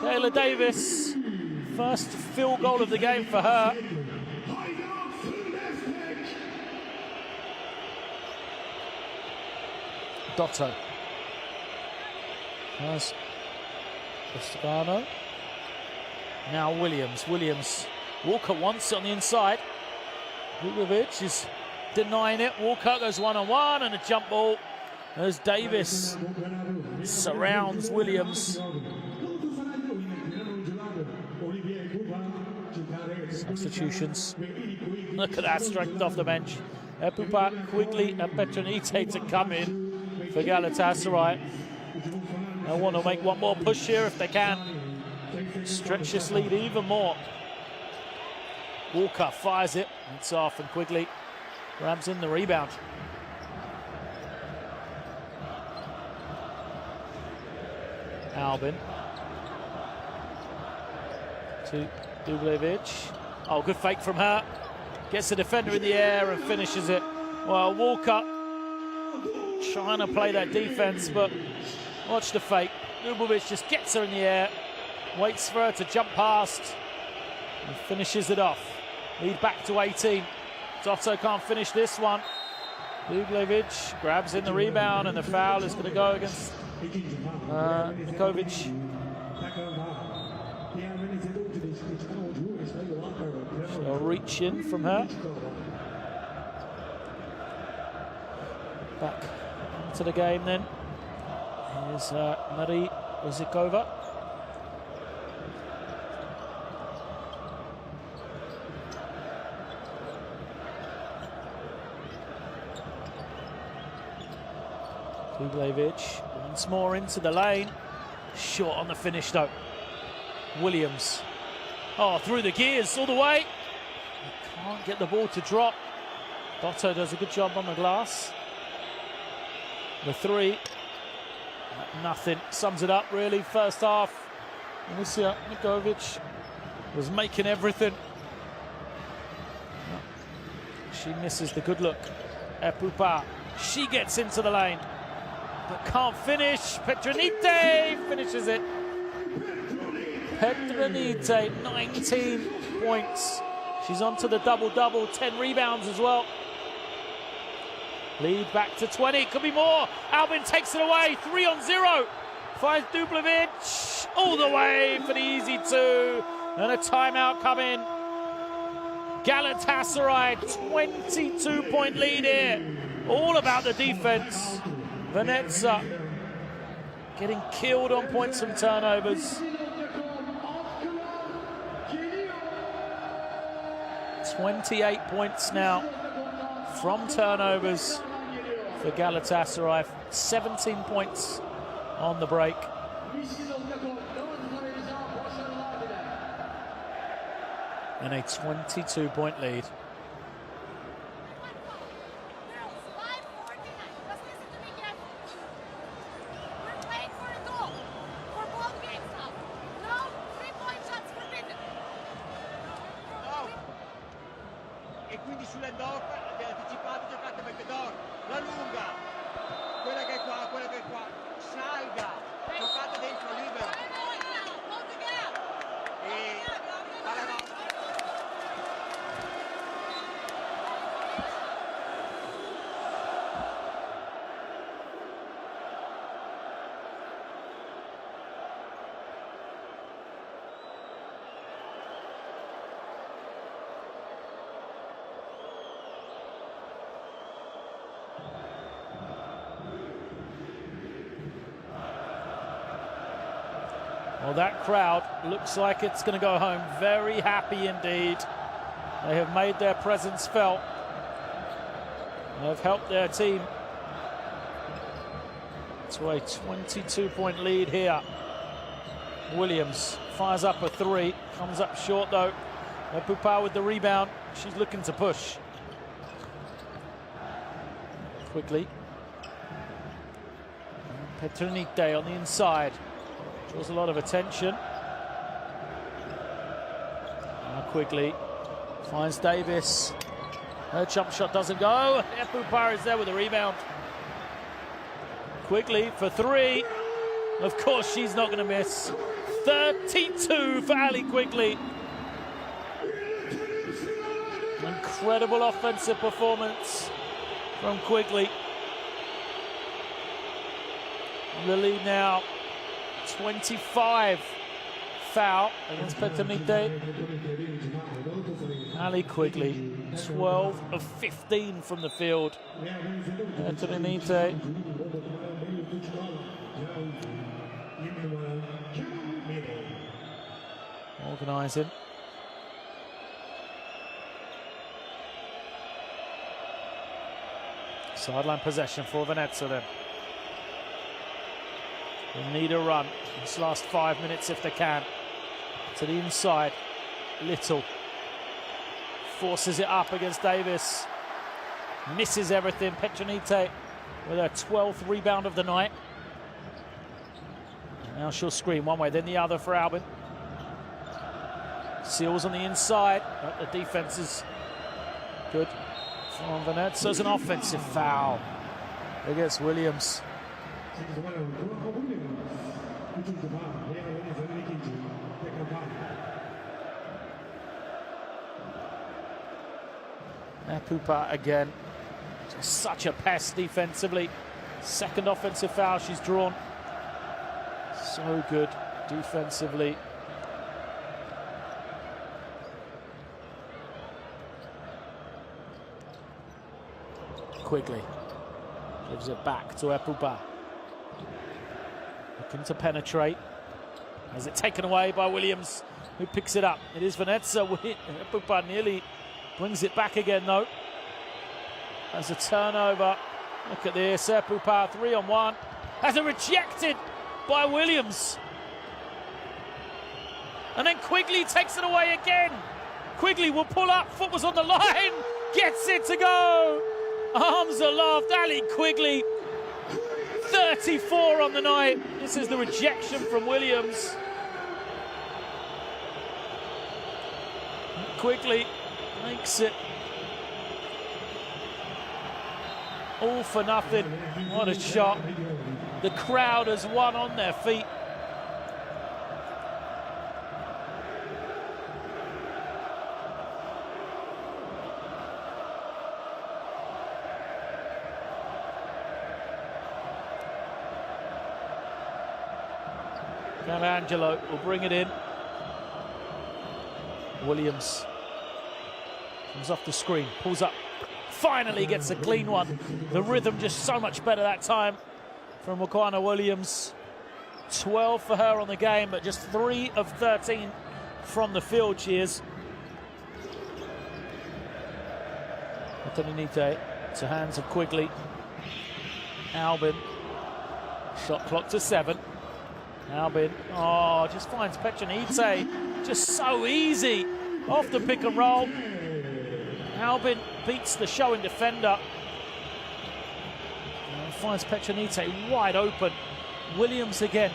Kayla Davis, first field goal of the game for her. Dotto. Has Castagano. Now Williams. Walker wants it on the inside. Vukovic is denying it. Walker goes one-on-one and a jump ball. As Davis surrounds Williams. Substitutions. Look at that strength off the bench. Epupa, Quigley and Petronite to come in for Galatasaray. They want to make one more push here if they can. Stretch this lead even more. Walker fires it. It's off and Quigley grabs in the rebound. Albin to Dublevic. Oh, good fake from her. Gets the defender in the air and finishes it. Well, Walker trying to play that defense, but watch the fake. Dublevic just gets her in the air, waits for her to jump past and finishes it off. Lead back to 18. Dotto can't finish this one. Dublevic grabs in the rebound and the foul is going to go against Mikovic. She'll reach in from her. Back into the game then. Here's Marie Ozikova. Dublevic once more into the lane. Short on the finish though. Williams Oh, through the gears all the way. Can't get the ball to drop. Dotto does a good job on the glass. The three. Nothing. Sums it up, really. First half. Venezia Nikovic was making everything. She misses the good look. Epupa. She gets into the lane, but can't finish. Petronite finishes it. Petronite, 19 points. She's on to the double-double, 10 rebounds as well. Lead back to 20, could be more. Albin takes it away, 3-on-0. Finds Dublovic all the way for the easy two. And a timeout coming. Galatasaray, 22-point lead here. All about the defense. Venezia getting killed on points from turnovers. 28 points now from turnovers for Galatasaray. 17 points on the break. And a 22-point lead. Girls, 5:49. Just listen to me carefully. We're playing for a goal. For both games now. No 3-point shots forbidden. No. E quindi sulle doc, anticipate, giocate perché doc, la lunga, quella che è qua, salga, giocate dentro libero. E alla no. Well, that crowd looks like it's going to go home very happy indeed. They have made their presence felt. They've helped their team to a 22-point lead here. Williams fires up a three, comes up short though. Pupa with the rebound. She's looking to push. Quickly. Petronite on the inside. Draws a lot of attention. Now Quigley finds Davis. Her jump shot doesn't go. Epupa is there with a rebound. Quigley for three. Of course she's not going to miss. 32 for Ali Quigley. Incredible offensive performance from Quigley. The lead now. 25 foul against Petronite. Ali Quigley, 12 of 15 from the field. Petronite. Organising. Sideline possession for Venezia then. They need a run this last 5 minutes if they can. To the inside, Little forces it up against Davis. Misses everything. Petronite with her 12th rebound of the night. Now she'll screen one way, then the other for Albin. Seals on the inside, but the defense is good from Venezia. It's an offensive foul against Williams. Pupa again. Just such a pest defensively. Second offensive foul she's drawn. So good defensively. Quigley gives it back to Epupa. Looking to penetrate. Has it taken away by Williams, who picks it up. It is Venezia. Epupa nearly brings it back again, though. As a turnover. Look at this. Epupa 3-on-1. Has it rejected by Williams. And then Quigley takes it away again. Quigley will pull up, foot was on the line, gets it to go. Arms aloft, Ali Quigley, 34 on the night. This is the rejection from Williams. Quigley makes it all for nothing. What a shot. The crowd has won on their feet. Angelo will bring it in. Williams comes off the screen, pulls up, finally gets a clean one. The rhythm just so much better that time from Wakana Williams. 12 for her on the game, but just 3 of 13 from the field she is. Antonite to hands of Quigley. Albin, shot clock to 7. Albin, just finds Petronite, just so easy off the pick and roll. Albin beats the showing defender and finds Petronite wide open. Williams again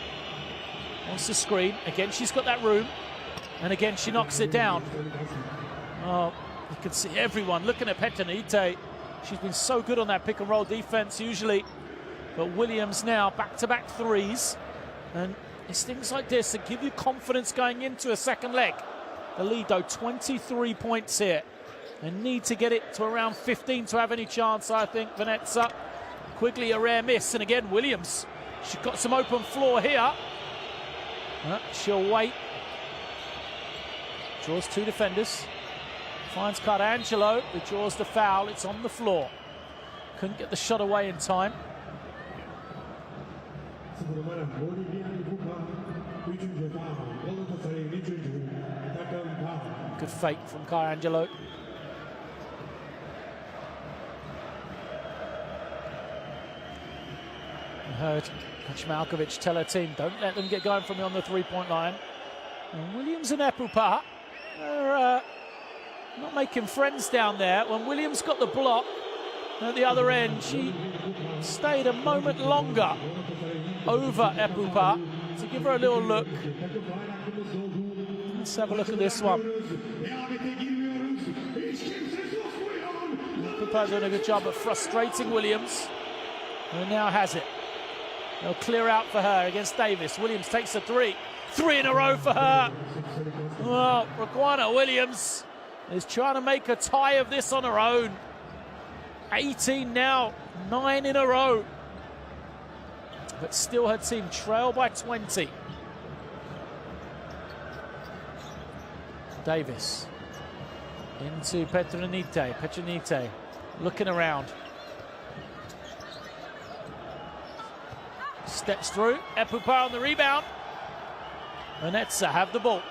wants the screen. Again, she's got that room, and again she knocks it down. Oh, you can see everyone looking at Petronite. She's been so good on that pick and roll defense usually, but Williams now back-to-back threes. And it's things like this that give you confidence going into a second leg. The lead, though, 23 points here. They need to get it to around 15 to have any chance, I think. Venezia. Quigley, a rare miss. And again, Williams. She's got some open floor here. She'll wait. Draws 2 defenders. Finds Cardangelo, who draws the foul. It's on the floor. Couldn't get the shot away in time. Good fake from Cardangelo. I heard Malkovich tell her team, don't let them get going from me on the three-point line. And Williams and Epupa are not making friends down there. When Williams got the block at the other end, she stayed a moment longer over Epupa to give her a little look. Let's have a look at this one. Epupa doing a good job of frustrating Williams, who now has it. They'll clear out for her against Davis. Williams takes a 3. 3 in a row for her. Well, Raquana Williams is trying to make a tie of this on her own. 18 now, 9 in a row. But still her team trail by 20. Davis into Petronite. Petronite looking around. Steps through. Epupa on the rebound. Venezia have the ball.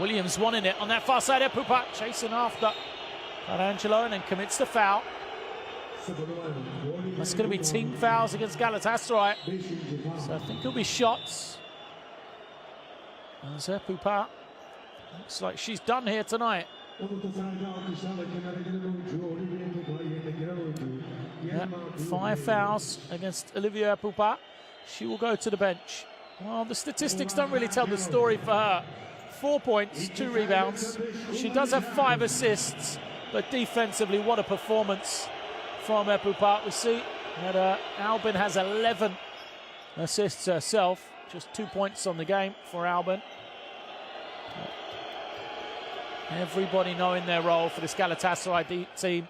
Williams wanting it on that far side. Epupa chasing after Angelo and then commits the foul. That's going to be team fouls against Galatasaray. So I think it'll be shots. As Epupa looks like she's done here tonight. Yeah, 5 fouls against Olivia Epupa. She will go to the bench. Well, the statistics don't really tell the story for her. 4 points, 2 rebounds. She does have 5 assists, but defensively, what a performance from Epupa. We see that Albin has 11 assists herself. Just 2 points on the game for Albin. Everybody knowing their role for this Galatasaray team.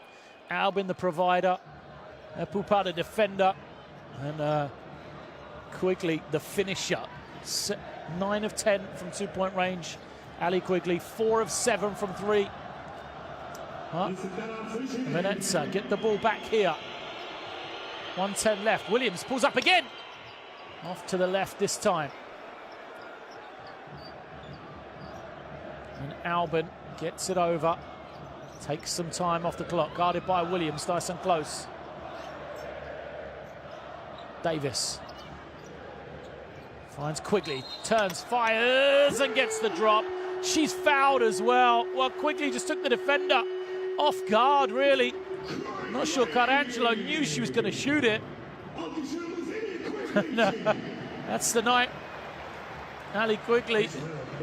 Albin the provider, Epupa the defender, and Quigley the finisher. 9 of 10 from 2-point range. Ali Quigley 4 of 7 from 3. Venezia get the ball back here. 1:10 left. Williams pulls up again. Off to the left this time. And Albin gets it over. Takes some time off the clock. Guarded by Williams, nice and close. Davis Finds Quigley, turns, fires, and gets the drop. She's fouled as well. Well, Quigley just took the defender off guard, really. I'm not sure Carangelo knew she was going to shoot it. No, that's the night. Ali Quigley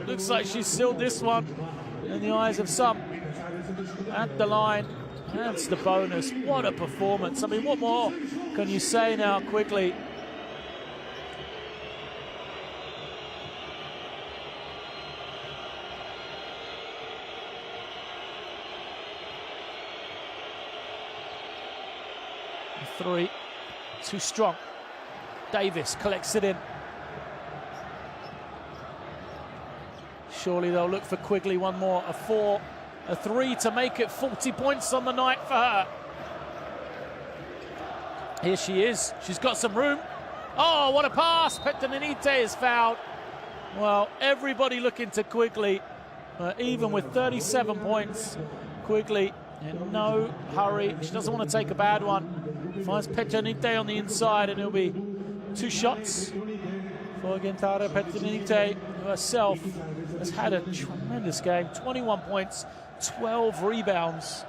looks like she's sealed this one in the eyes of some. At the line, that's the bonus. What a performance. I mean, what more can you say now, Quigley? Three, too strong. Davis collects it in. Surely they'll look for Quigley one more. A 4, a 3 to make it 40 points on the night for her. Here she is. She's got some room. Oh, what a pass. Petronite is fouled. Well, everybody looking to Quigley. Even with 37 points, Quigley in no hurry. She doesn't want to take a bad one. Finds Petronite on the inside, and it'll be 2 shots for Gentara Petronite, who herself has had a tremendous game. 21 points, 12 rebounds.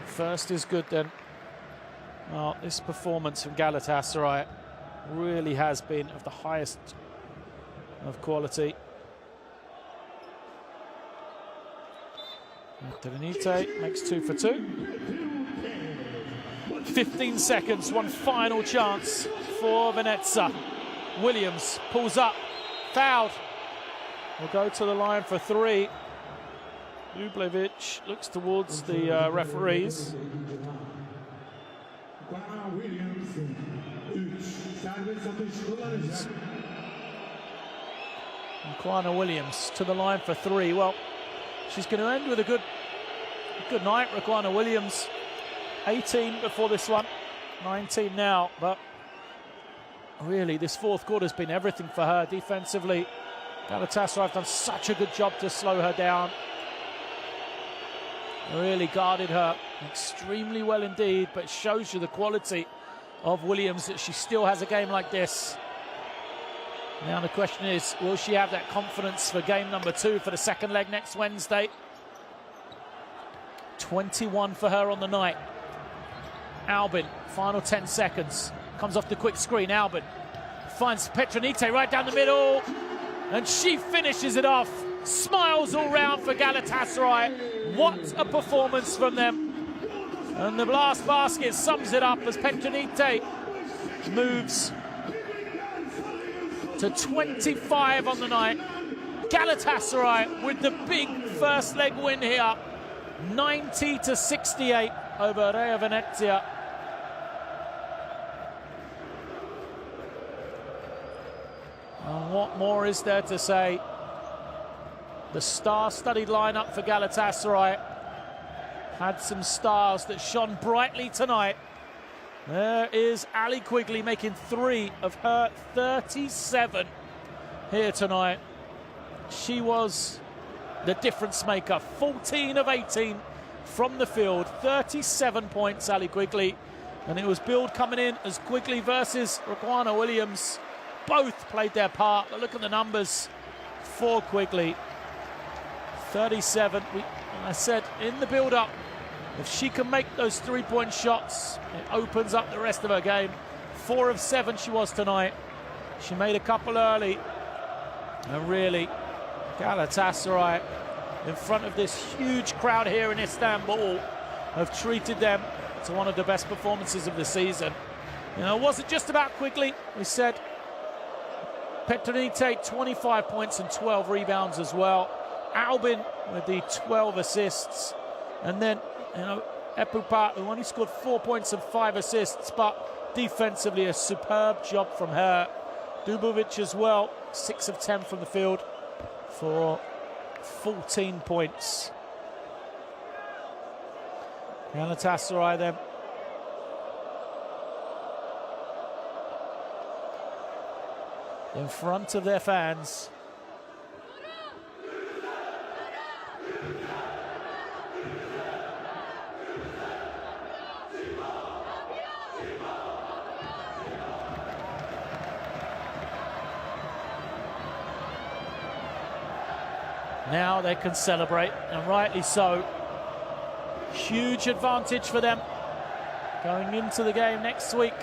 First is good then. Well, this performance from Galatasaray really has been of the highest of quality. Petronite makes 2 for 2. 15 seconds, one final chance for Venezia. Williams pulls up, fouled. Will go to the line for 3. Lublevic looks towards the referees. Quana Williams to the line for 3. Well, she's going to end with a good night, Raquana Williams. 18 before this one, 19 now, but really this fourth quarter has been everything for her defensively. Galatasaray have done such a good job to slow her down. Really guarded her extremely well indeed, but it shows you the quality of Williams that she still has a game like this. Now the question is, will she have that confidence for game number 2 for the second leg next Wednesday? 21 for her on the night. Albin, final 10 seconds. Comes off the quick screen, Albin. Finds Petronite right down the middle. And she finishes it off. Smiles all round for Galatasaray. What a performance from them. And the last basket sums it up as Petronite moves to 25 on the night. Galatasaray with the big first leg win here. 90-68 over Reyer Venezia. And what more is there to say? The star-studded lineup for Galatasaray had some stars that shone brightly tonight. There is Ali Quigley making 3 of her 37 here tonight. She was the difference maker. 14 of 18 from the field. 37 points, Ali Quigley. And it was billed coming in as Quigley versus Raquana Williams. Both played their part, but look at the numbers for Quigley. 37. I said in the build-up, if she can make those 3-point shots, it opens up the rest of her game. 4 of 7 she was tonight. She made a couple early. And really, Galatasaray, in front of this huge crowd here in Istanbul, have treated them to one of the best performances of the season. You know, it wasn't just about Quigley. We said Petronite, 25 points and 12 rebounds as well. Albin with the 12 assists. And then, you know, Epupa, who only scored 4 points and 5 assists, but defensively a superb job from her. Dubovic as well, 6 of 10 from the field for 14 points. Galatasaray then. In front of their fans. Now they can celebrate, and rightly so. Huge advantage for them going into the game next week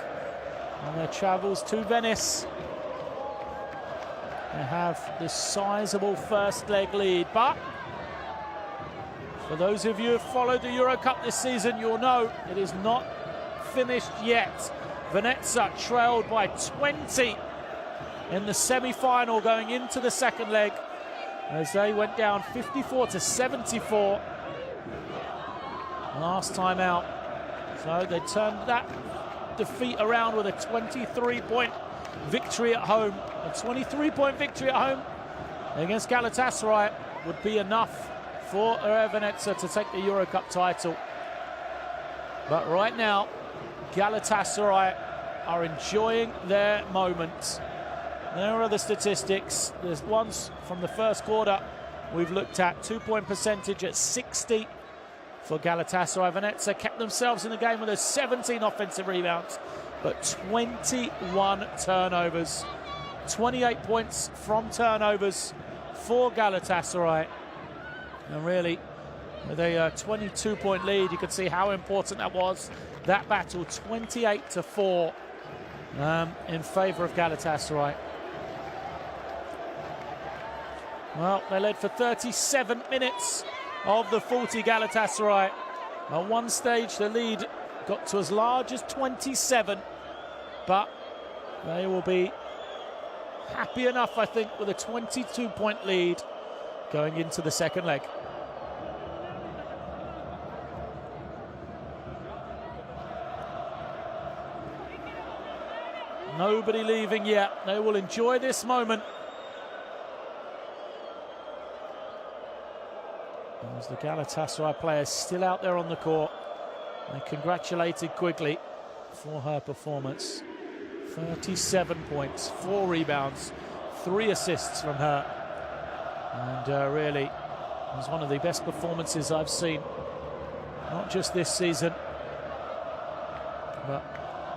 on their travels to Venice. They have this sizable first leg lead, but for those of you who have followed the Eurocup this season, you'll know it is not finished yet. Venezia trailed by 20 in the semi-final going into the second leg as they went down 54-74 last time out. So they turned that defeat around with a 23-point victory at home. A 23-point victory at home against Galatasaray would be enough for Reyer Venezia to take the Eurocup title. But right now, Galatasaray are enjoying their moment. There are the statistics. There's ones from the first quarter we've looked at. 2-point percentage at 60 for Galatasaray. Venezia kept themselves in the game with a 17 offensive rebounds, but 21 turnovers. 28 points from turnovers for Galatasaray. And really, with a 22-point lead, you could see how important that was. That battle, 28-4 in favour of Galatasaray. Well, they led for 37 minutes of the 40 Galatasaray. At one stage, the lead got to as large as 27, but they will be happy enough, I think, with a 22-point lead going into the second leg. Nobody leaving yet. They will enjoy this moment. As the Galatasaray players still out there on the court. They congratulated Quigley for her performance. 37 points, 4 rebounds, 3 assists from her. And really, it was one of the best performances I've seen, not just this season, but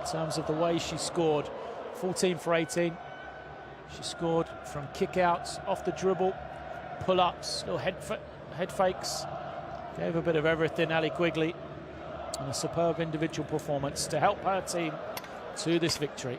in terms of the way she scored. 14 for 18. She scored from kick-outs, off the dribble, pull-ups, little head fakes. Gave a bit of everything, Ali Quigley, and a superb individual performance to help her team to this victory.